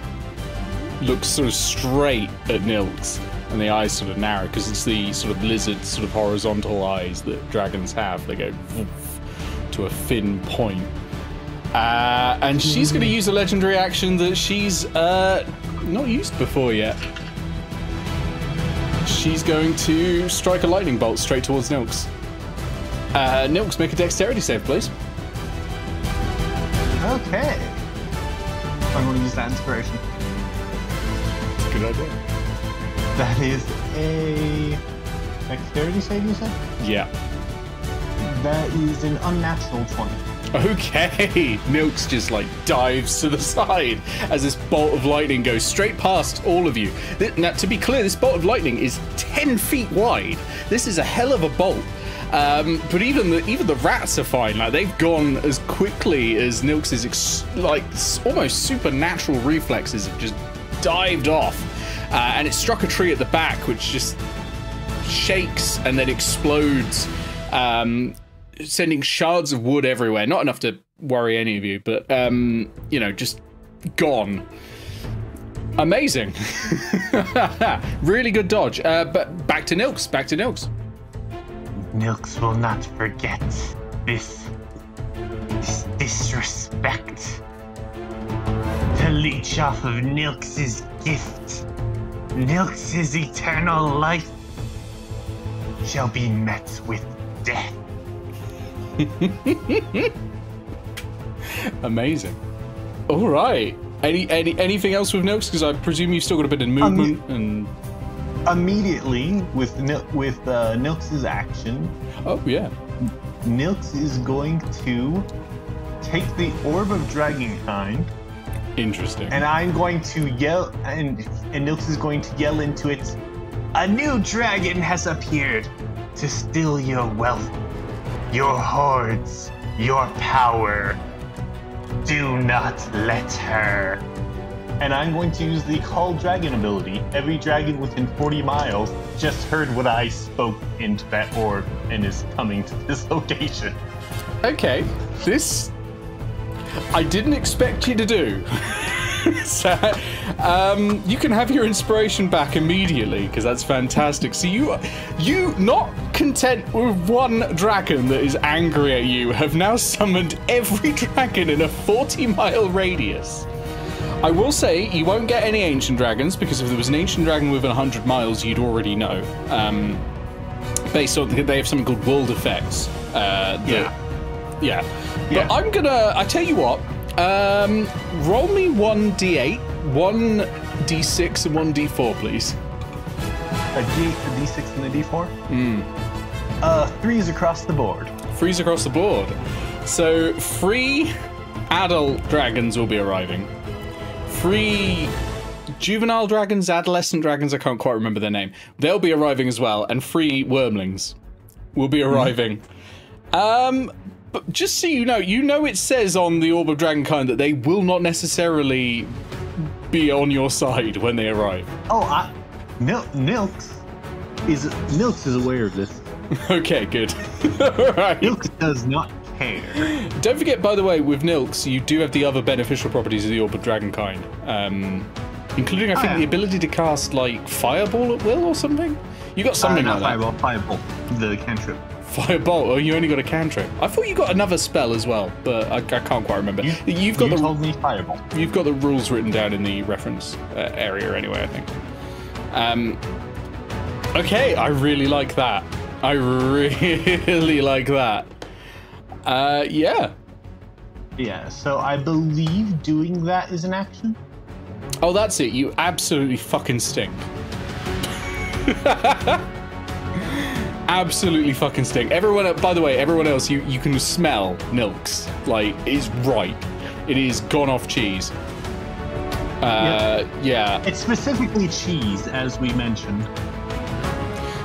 looks sort of straight at Nylx, and the eyes sort of narrow because it's the sort of lizard, sort of horizontal eyes that dragons have. They go woof, to a thin point. And she's going to use a legendary action that she's not used before yet. She's going to strike a lightning bolt straight towards Nylx. Nylx, make a dexterity save, please. Okay. I'm going to use that inspiration. Good idea. That is a dexterity save, you said? Yeah. That is an unnatural 20. Okay, Nylx just like dives to the side as this bolt of lightning goes straight past all of you. Now, to be clear, this bolt of lightning is 10 feet wide. This is a hell of a bolt. But even the rats are fine. Like, they've gone as quickly as Nylx's almost supernatural reflexes have just dived off, and it struck a tree at the back, which just shakes and then explodes, sending shards of wood everywhere. Not enough to worry any of you, but you know, just gone. Amazing. Really good dodge. But back to Nylx. Back to Nylx. Nylx will not forget this disrespect. To leech off of Nylx's gift, Nylx's eternal life shall be met with death. Amazing. All right. Anything else with Nylx? Because I presume you've still got a bit of movement and. Immediately with Nylx's action. Oh yeah. Nylx is going to take the Orb of Dragonkind. Interesting. And I'm going to yell, and Nylx is going to yell into it, "A new dragon has appeared to steal your wealth, your hoards, your power. Do not let her." And I'm going to use the Call Dragon ability. Every dragon within 40 miles just heard what I spoke into that orb and is coming to this location. Okay, this I didn't expect you to do. So, you can have your inspiration back immediately because that's fantastic. So you not content with one dragon that is angry at you, have now summoned every dragon in a 40-mile radius. I will say you won't get any ancient dragons because if there was an ancient dragon within 100 miles, you'd already know. Based on they have something called world effects. Yeah. But I tell you what. Roll me 1d8, 1d6, and 1d4, please. A d6 and a d4? Threes across the board. Threes across the board. So 3 adult dragons will be arriving. 3 juvenile dragons, adolescent dragons, I can't quite remember their name. They'll be arriving as well, and 3 wormlings will be arriving. But just so you know it says on the Orb of Dragonkind that they will not necessarily be on your side when they arrive. Oh, Nylx is aware of this. Okay, good. Right. Nylx does not care. Don't forget, by the way, with Nylx, you do have the other beneficial properties of the Orb of Dragonkind, including, I think, the ability to cast, like, Fireball at will or something? You got something like that. Fireball, the cantrip. Firebolt. Oh, you only got a cantrip. I thought you got another spell as well, but I can't quite remember. You told me Fireball. You've got the rules written down in the reference area anyway, I think. Okay, I really like that. I really like that. Yeah. Yeah, so I believe doing that is an action? Oh, that's it. You absolutely fucking stink. Absolutely fucking stink. Everyone, by the way, everyone else, you can smell Nylx. Like, it's right. It is gone off cheese. Yeah. It's specifically cheese, as we mentioned.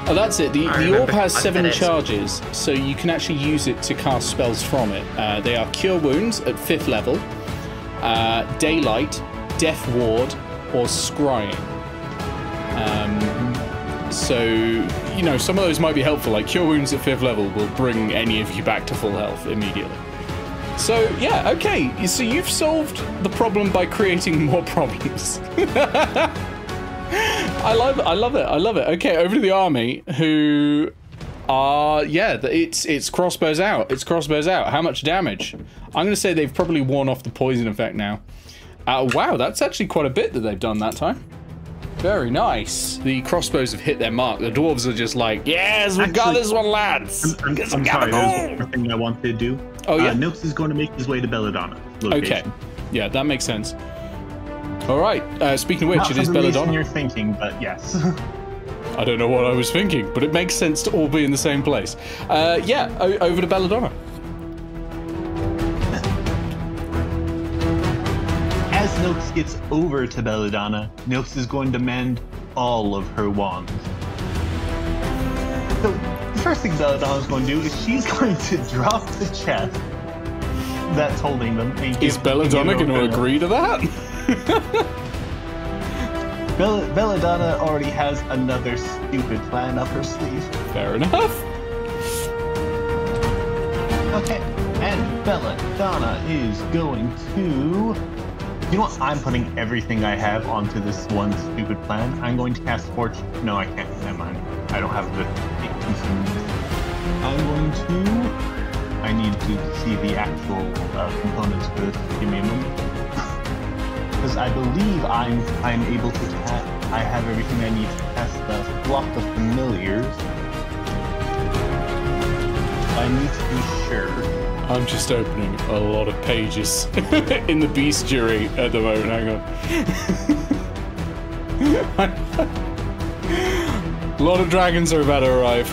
Oh, that's it. The orb has 7 charges, so you can actually use it to cast spells from it. They are Cure Wounds at 5th level, Daylight, Death Ward, or Scrying. So, you know, some of those might be helpful, like Cure Wounds at 5th level will bring any of you back to full health immediately. So, yeah, okay, so you've solved the problem by creating more problems. I love it. Okay, over to the army, who are, it's crossbows out. How much damage? I'm going to say they've probably worn off the poison effect now. Wow, that's actually quite a bit that they've done that time. Very nice. The crossbows have hit their mark. The dwarves are just like, yes, we got this one, lads. I'm sorry, there's one thing I wanted to do. Oh, yeah? Nylx is going to make his way to Belladonna location. Okay. Yeah, that makes sense. All right. Speaking of which, Not it is Belladonna. You're thinking, but yes. I don't know what I was thinking, but it makes sense to all be in the same place. Yeah, over to Belladonna. As Nylx gets over to Belladonna, Nylx is going to mend all of her wands. So, the first thing Belladonna is going to do is she's going to drop the chest that's holding them. Is Belladonna going to agree to that? Belladonna already has another stupid plan up her sleeve. Fair enough. Okay, and Belladonna is going to... You know what? I'm putting everything I have onto this one stupid plan. I'm going to cast Fortune. No, I can't. Never mind. I don't have the I'm going to... I need to see the actual components for this. Give me a moment. Because I believe I'm able to cast... I have everything I need to cast the Block of Familiars. I need to be sure. I'm just opening a lot of pages in the bestiary at the moment. Hang on. A lot of dragons are about to arrive.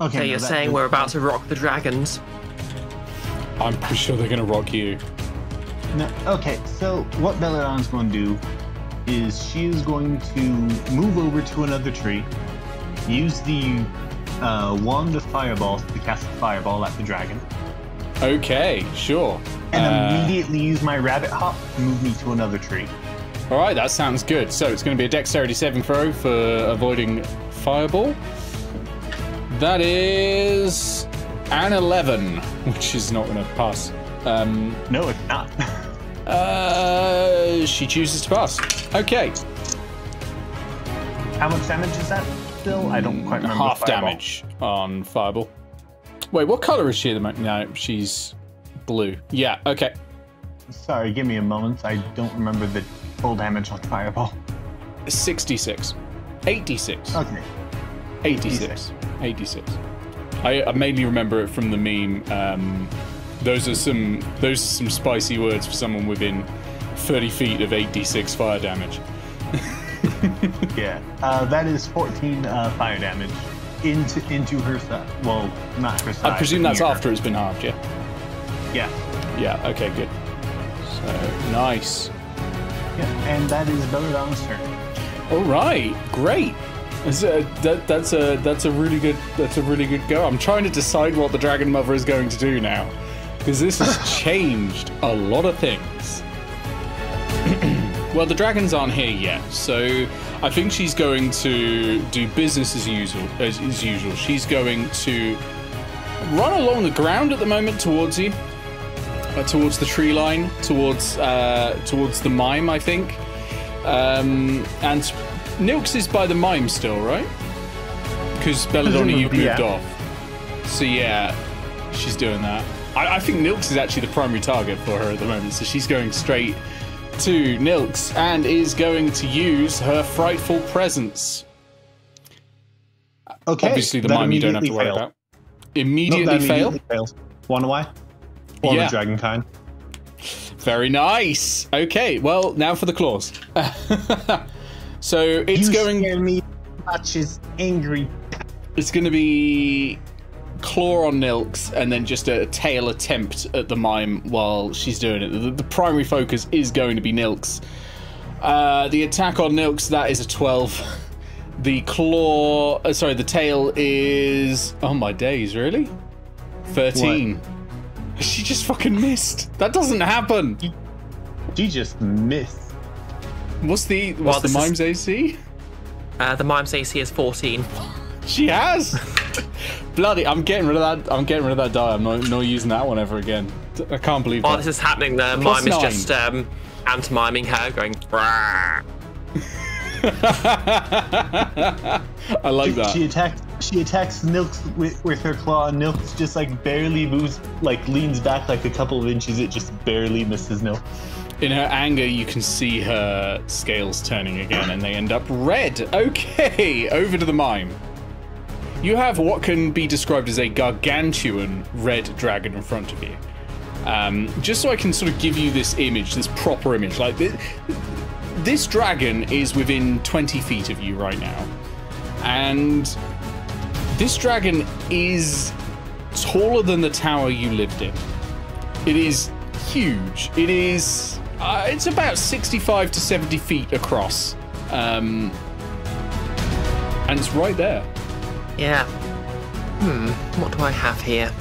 Okay, so you're saying we're about to rock the dragons? I'm pretty sure they're going to rock you. No, okay, so what Belladonna's going to do is she is going to move over to another tree, use the wand of fireballs to cast a fireball at the dragon. Okay, sure. And immediately use my rabbit hop to move me to another tree. Alright, that sounds good. So it's going to be a dexterity saving throw for avoiding fireball. That is an 11, which is not going to pass. No, it's not. She chooses to pass. Okay. How much damage is that still? I don't quite remember. Half damage on fireball. Wait, what color is she at the moment? No, she's blue. Yeah, okay. Sorry, give me a moment. I don't remember the full damage on fireball. 66. 86. Okay. 86. 86. I mainly remember it from the meme. Those are some spicy words for someone within 30 feet of 8d6 fire damage. Yeah, that is 14 fire damage into her side. Well, not her side. I presume that's after it's been halved, yeah? Yeah. Yeah, okay, good. So, nice. Yeah, and that is Belladonna's turn. All right, great. That's a really good go. I'm trying to decide what the Dragon Mother is going to do now, because this has changed a lot of things. Well, the dragons aren't here yet, so I think she's going to do business as usual. She's going to run along the ground at the moment towards you, towards the tree line, towards the Mime, I think. And Nylx is by the Mime still, right? Because Belladonna, you've moved off. So yeah, she's doing that. I think Nylx is actually the primary target for her at the moment, so she's going straight to Nylx and is going to use her frightful presence. Okay. Obviously, the Mime you don't have to worry about. Immediately fails. Wanna why? Or the dragon kind. Very nice. Okay, well, now for the claws. So it's scare me much is angry. It's going to be claw on Nylx and then just a tail attempt at the Mime while she's doing it. The primary focus is going to be Nylx. The attack on Nylx, that is a 12. The claw, the tail is, oh my days, really? 13. What? She just fucking missed. That doesn't happen. She just missed. What's the Mime's AC? The Mime's AC is 14. She has. Bloody! I'm getting rid of that. I'm getting rid of that die. I'm not using that one ever again. I can't believe. While this is happening, the Mime is just anti-miming her, going. I like that. She attacks Nylx with her claw, and Nylx just like barely moves, like leans back like a couple of inches. It just barely misses Nylx. In her anger, you can see her scales turning again, and they end up red. Okay, over to the Mime. You have what can be described as a gargantuan red dragon in front of you. Just so I can sort of give you this image, this proper image. Like this dragon is within 20 feet of you right now, and this dragon is taller than the tower you lived in. It is huge. It is. It's about 65 to 70 feet across. And it's right there. Yeah. What do I have here?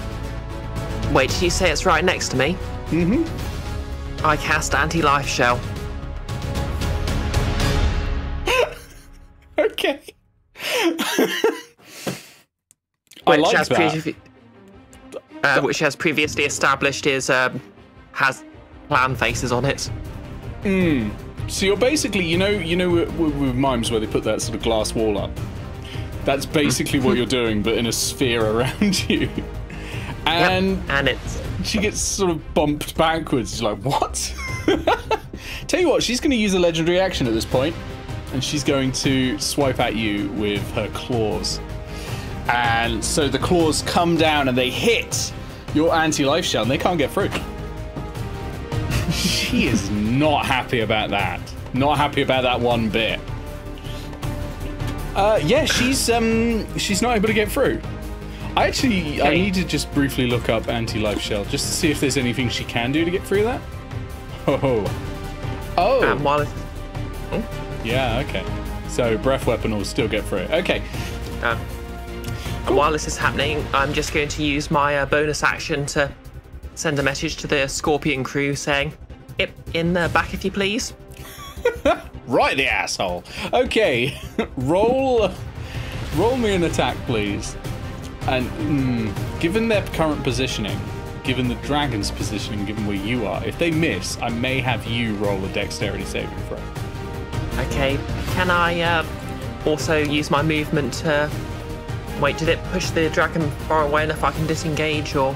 Wait, did you say it's right next to me? Mm-hmm. I cast anti-life shell. Okay. Which has previously established has clan faces on it. So you're basically, you know, with Mimes where they put that sort of glass wall up. That's basically what you're doing, but in a sphere around you. And yep, and she gets sort of bumped backwards. She's like, what? Tell you what, she's going to use a legendary action at this point, and she's going to swipe at you with her claws. And so the claws come down and they hit your anti-life shell and they can't get through. She is not happy about that. Not happy about that one bit. Yeah, she's not able to get through. I need to just briefly look up anti-life shell just to see if there's anything she can do to get through that. Oh. While Yeah, okay. So breath weapon will still get through it. Okay. And while this is happening, I'm just going to use my bonus action to send a message to the Scorpion crew saying, "Yep, in the back if you please." Right, the asshole. Okay, roll me an attack, please. And given their current positioning, given the dragon's positioning, given where you are, if they miss, I may have you roll a dexterity saving throw. Okay, can I also use my movement to... Wait, did it push the dragon far away enough I can disengage, or...?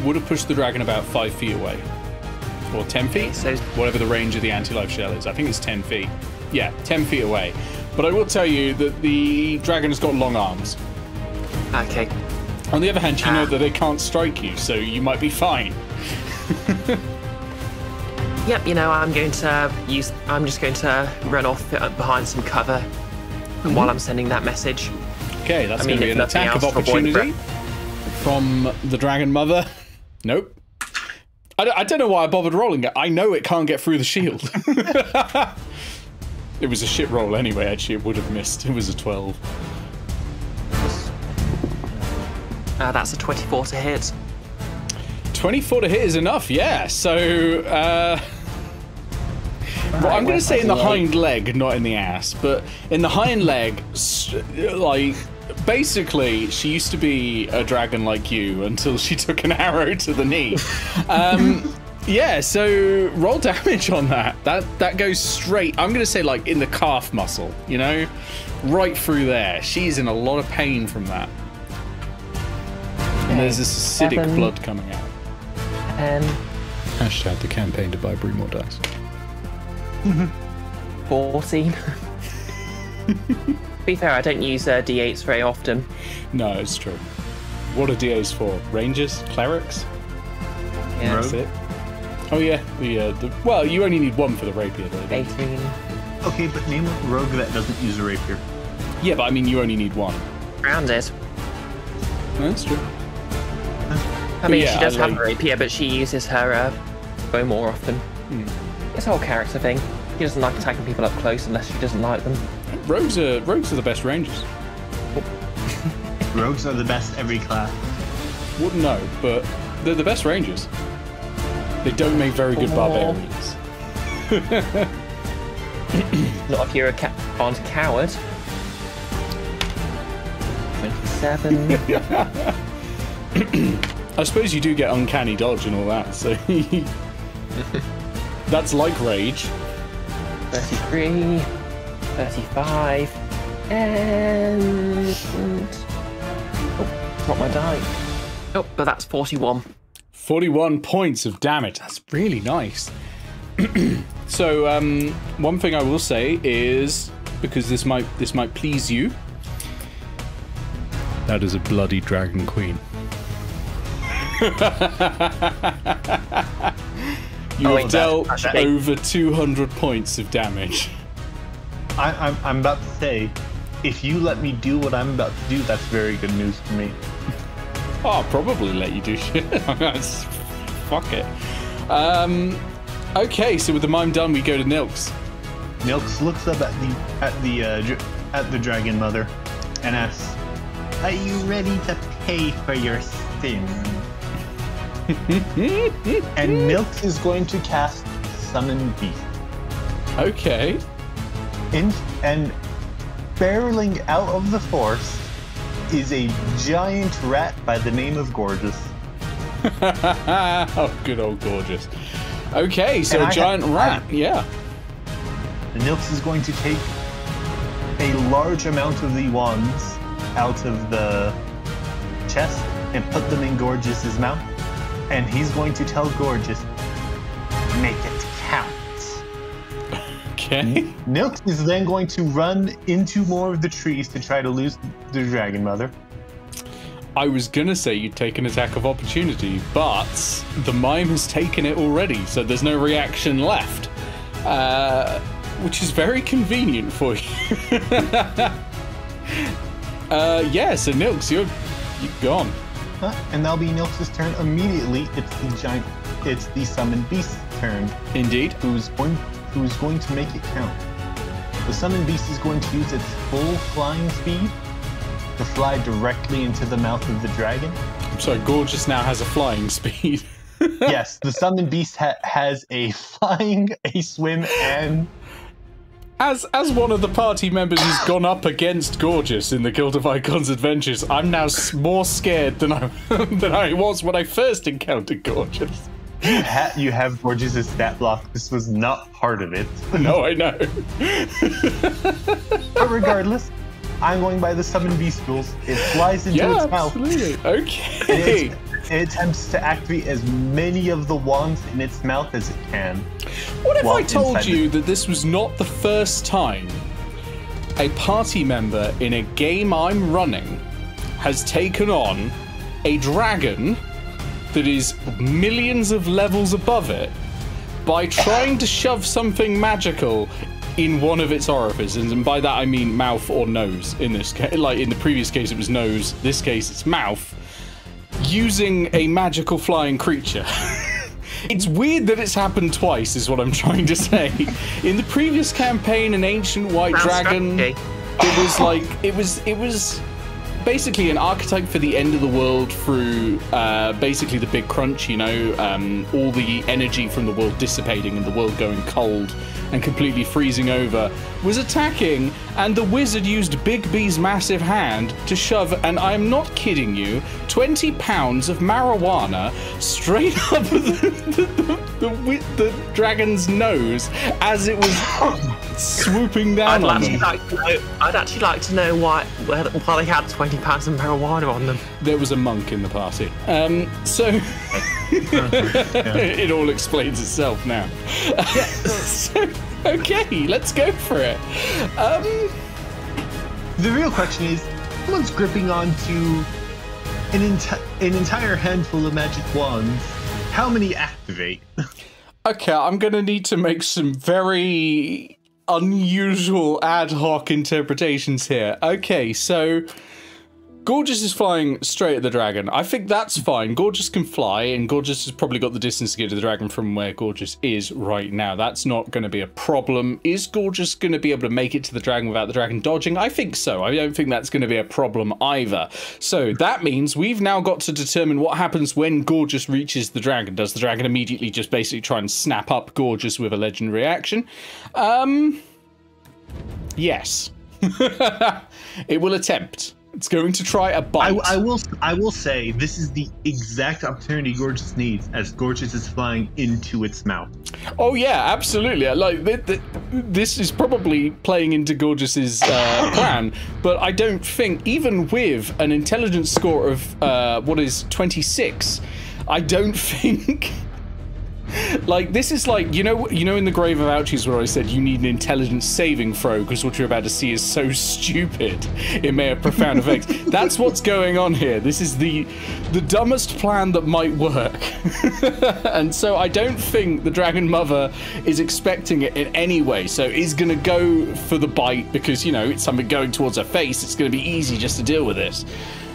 Would have pushed the dragon about 5 feet away. Or 10 feet? So... Whatever the range of the anti-life shell is. I think it's 10 feet. Yeah, 10 feet away. But I will tell you that the dragon has got long arms. Okay. On the other hand, you know that they can't strike you, so you might be fine. Yep, you know, I'm just going to run off behind some cover while I'm sending that message. Okay, that's going to be an attack of opportunity from the Dragon Mother. Nope. I don't know why I bothered rolling it. I know it can't get through the shield. It was a shit roll anyway, actually. It would have missed. It was a 12. That's a 24 to hit. 24 to hit is enough, yeah. So, well, I'm going to say in the hind leg, not in the ass, but in the hind leg, like, basically, she used to be a dragon like you until she took an arrow to the knee. Yeah, so roll damage on that. That goes straight, I'm going to say, like, in the calf muscle, you know? Right through there. She's in a lot of pain from that. And there's this acidic 7, blood coming out. 10. Hashtag the campaign to buy Brew more dice. 14. To be fair, I don't use D8s very often. No, it's true. What are D8s for? Rangers? Clerics? Yeah. That's it. Oh yeah, well, you only need one for the rapier though. 18. Okay, but name a rogue that doesn't use a rapier. Yeah, but I mean, you only need one. Grounded. That's true. I mean, yeah, she does have a rapier, but she uses her bow more often. It's a whole character thing. She doesn't like attacking people up close unless she doesn't like them. Rogues are the best rangers. Rogues are the best every class. Wouldn't know, but they're the best rangers. They don't make very good barbarians. Not if you're a armed coward. 27. I suppose you do get uncanny dodge and all that, so that's like rage. 33, 35, and drop my die. Oh, but that's 41. 41 points of damage. That's really nice. So, one thing I will say is, because this might please you, that is a bloody Dragon Queen. You have dealt over 200 points of damage. I'm about to say, if you let me do what I'm about to do, that's very good news for me. Oh, I'll probably let you do shit. Fuck it. Okay, so with the mime done, we go to Nylx. Nylx looks up at the Dragon Mother and asks, "Are you ready to pay for your sin?" And Nylx is going to cast Summon Beast. Okay. And barreling out of the forest is a giant rat by the name of Gorgeous. Oh, good old Gorgeous. Okay, so a giant rat, yeah. Nylx is going to take a large amount of the wands out of the chest and put them in Gorgeous's mouth. And he's going to tell Gorgeous, "Make it count." Okay. Nylx is then going to run into more of the trees to try to lose the Dragon Mother. I was gonna say you'd take an attack of opportunity, but the Mime has taken it already, so there's no reaction left. Which is very convenient for you. Yeah, so Nylx, you're gone. And that'll be Nylx's turn immediately. It's the Summoned Beast's turn. Indeed. Who's going to make it count. The Summoned Beast is going to use its full flying speed to fly directly into the mouth of the dragon. I'm sorry, Gorgeous now has a flying speed. Yes, the Summoned Beast has a flying, a swim, and... As one of the party members who's gone up against Gorgeous in the Guild of Icons adventures, I'm now more scared than I was when I first encountered Gorgeous. You have Gorgeous' stat block. This was not part of it. No, I know. But regardless, I'm going by the Summon Beast rules. It flies into its mouth. Absolutely. Okay. It attempts to activate as many of the wands in its mouth as it can. What if I told you that this was not the first time a party member in a game I'm running has taken on a dragon that is millions of levels above it by trying to shove something magical in one of its orifices, and by that I mean mouth or nose in this case. Like in the previous case it was nose, this case it's mouth, using a magical flying creature. It's weird that it's happened twice, is what I'm trying to say. In the previous campaign, an ancient white dragon, it was basically an archetype for the end of the world through basically the big crunch, you know, all the energy from the world dissipating and the world going cold and completely freezing over, was attacking, and the wizard used Big B's massive hand to shove, and I'm not kidding you, 20 pounds of marijuana straight up the dragon's nose as it was swooping down on them. I'd actually like to know why they had 20 pounds of marijuana on them. There was a monk in the party. It all explains itself now. So, okay, let's go for it. The real question is, someone's gripping onto an entire handful of magic wands. How many activate? Okay, I'm going to need to make some very unusual ad hoc interpretations here. Okay, so Gorgeous is flying straight at the dragon. I think that's fine. Gorgeous can fly, and Gorgeous has probably got the distance to get to the dragon from where Gorgeous is right now. That's not going to be a problem. Is Gorgeous going to be able to make it to the dragon without the dragon dodging? I think so. I don't think that's going to be a problem either. So that means we've now got to determine what happens when Gorgeous reaches the dragon. Does the dragon immediately just basically try and snap up Gorgeous with a legendary action? Yes. It will attempt. It's going to try a bite. I will say this is the exact opportunity Gorgeous needs as Gorgeous is flying into its mouth. Oh yeah, absolutely. Like this is probably playing into Gorgeous's plan, but I don't think, even with an intelligence score of what is 26, I don't think. Like, this is like, you know in the Grave of Ouchies where I said you need an intelligence saving throw because what you're about to see is so stupid it may have profound effects. That's what's going on here. This is the dumbest plan that might work. And so I don't think the Dragon Mother is expecting it in any way, so is going to go for the bite because, you know, it's something going towards her face. It's going to be easy just to deal with this.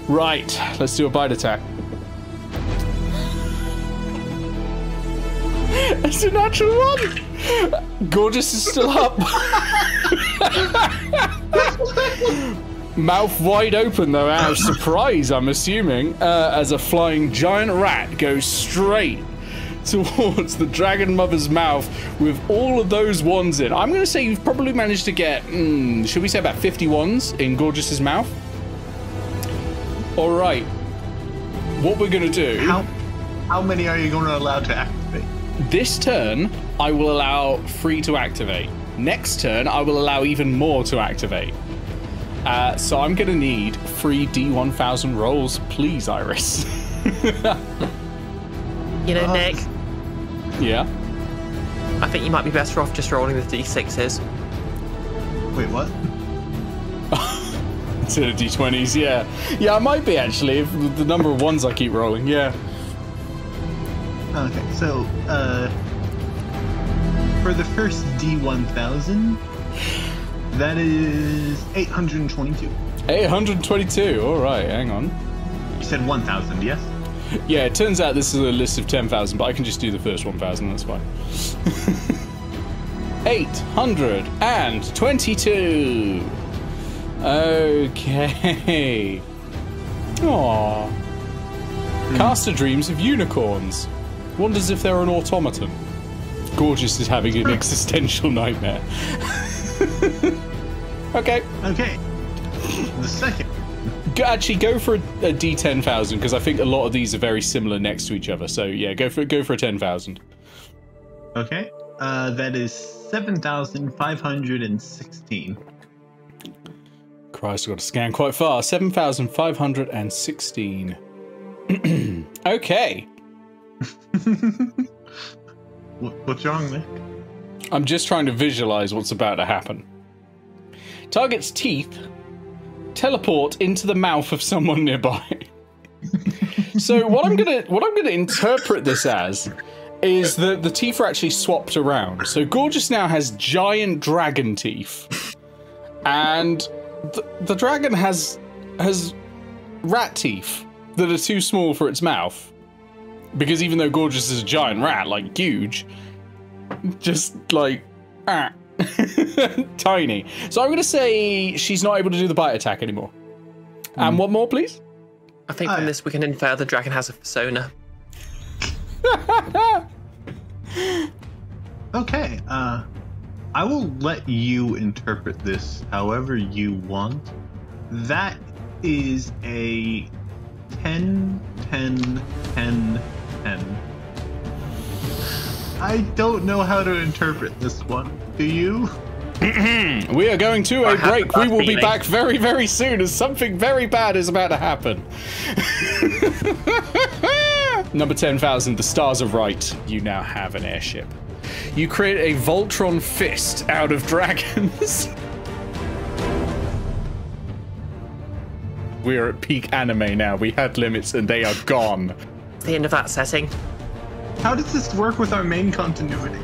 Right, let's do a bite attack. It's a natural one! Gorgeous is still up. Mouth wide open, though, out of surprise, I'm assuming, as a flying giant rat goes straight towards the Dragon Mother's mouth with all of those wands in. I'm going to say you've probably managed to get, should we say about 50 wands in Gorgeous's mouth? All right. What we're going to do... How many are you going to allow to activate? This turn, I will allow 3 to activate. Next turn, I will allow even more to activate. So I'm going to need 3 D1000 rolls, please, Iris. You know, Nick. Yeah? I think you might be better off just rolling the d6s. Wait, what? Instead of d20s, yeah. Yeah, I might be actually, if the number of ones I keep rolling, yeah. Okay, so, for the first D1000, that is 822. 822, alright, hang on. You said 1000, yes? Yeah, it turns out this is a list of 10,000, but I can just do the first 1,000, that's fine. 822! Okay. Aww. Caster dreams of unicorns. Wonders if they're an automaton. Gorgeous is having an existential nightmare. Okay. Okay. The second. Actually, go for a D10,000 because I think a lot of these are very similar next to each other. So yeah, go for a 10,000. Okay. That is 7,516. Christ, I've got to scan quite far. 7,516. Okay. What's wrong, Nick? I'm just trying to visualize what's about to happen. Target's teeth teleport into the mouth of someone nearby. So what I'm gonna interpret this as is that the teeth are actually swapped around. So Gorgeous now has giant dragon teeth, and the dragon has rat teeth that are too small for its mouth. Because even though Gorgeous is a giant rat, like huge, just like tiny. So I'm going to say she's not able to do the bite attack anymore. And what more, please? I think from this we can infer the dragon has a persona. Okay, I will let you interpret this however you want. That is a 10, 10, 10, 10. I don't know how to interpret this one. Do you? We are going to a break. We will be back very, very soon as something very bad is about to happen. Number 10,000, the stars are right. You now have an airship. You create a Voltron fist out of dragons. We are at peak anime now. We had limits and they are gone. The end of that setting. How does this work with our main continuity?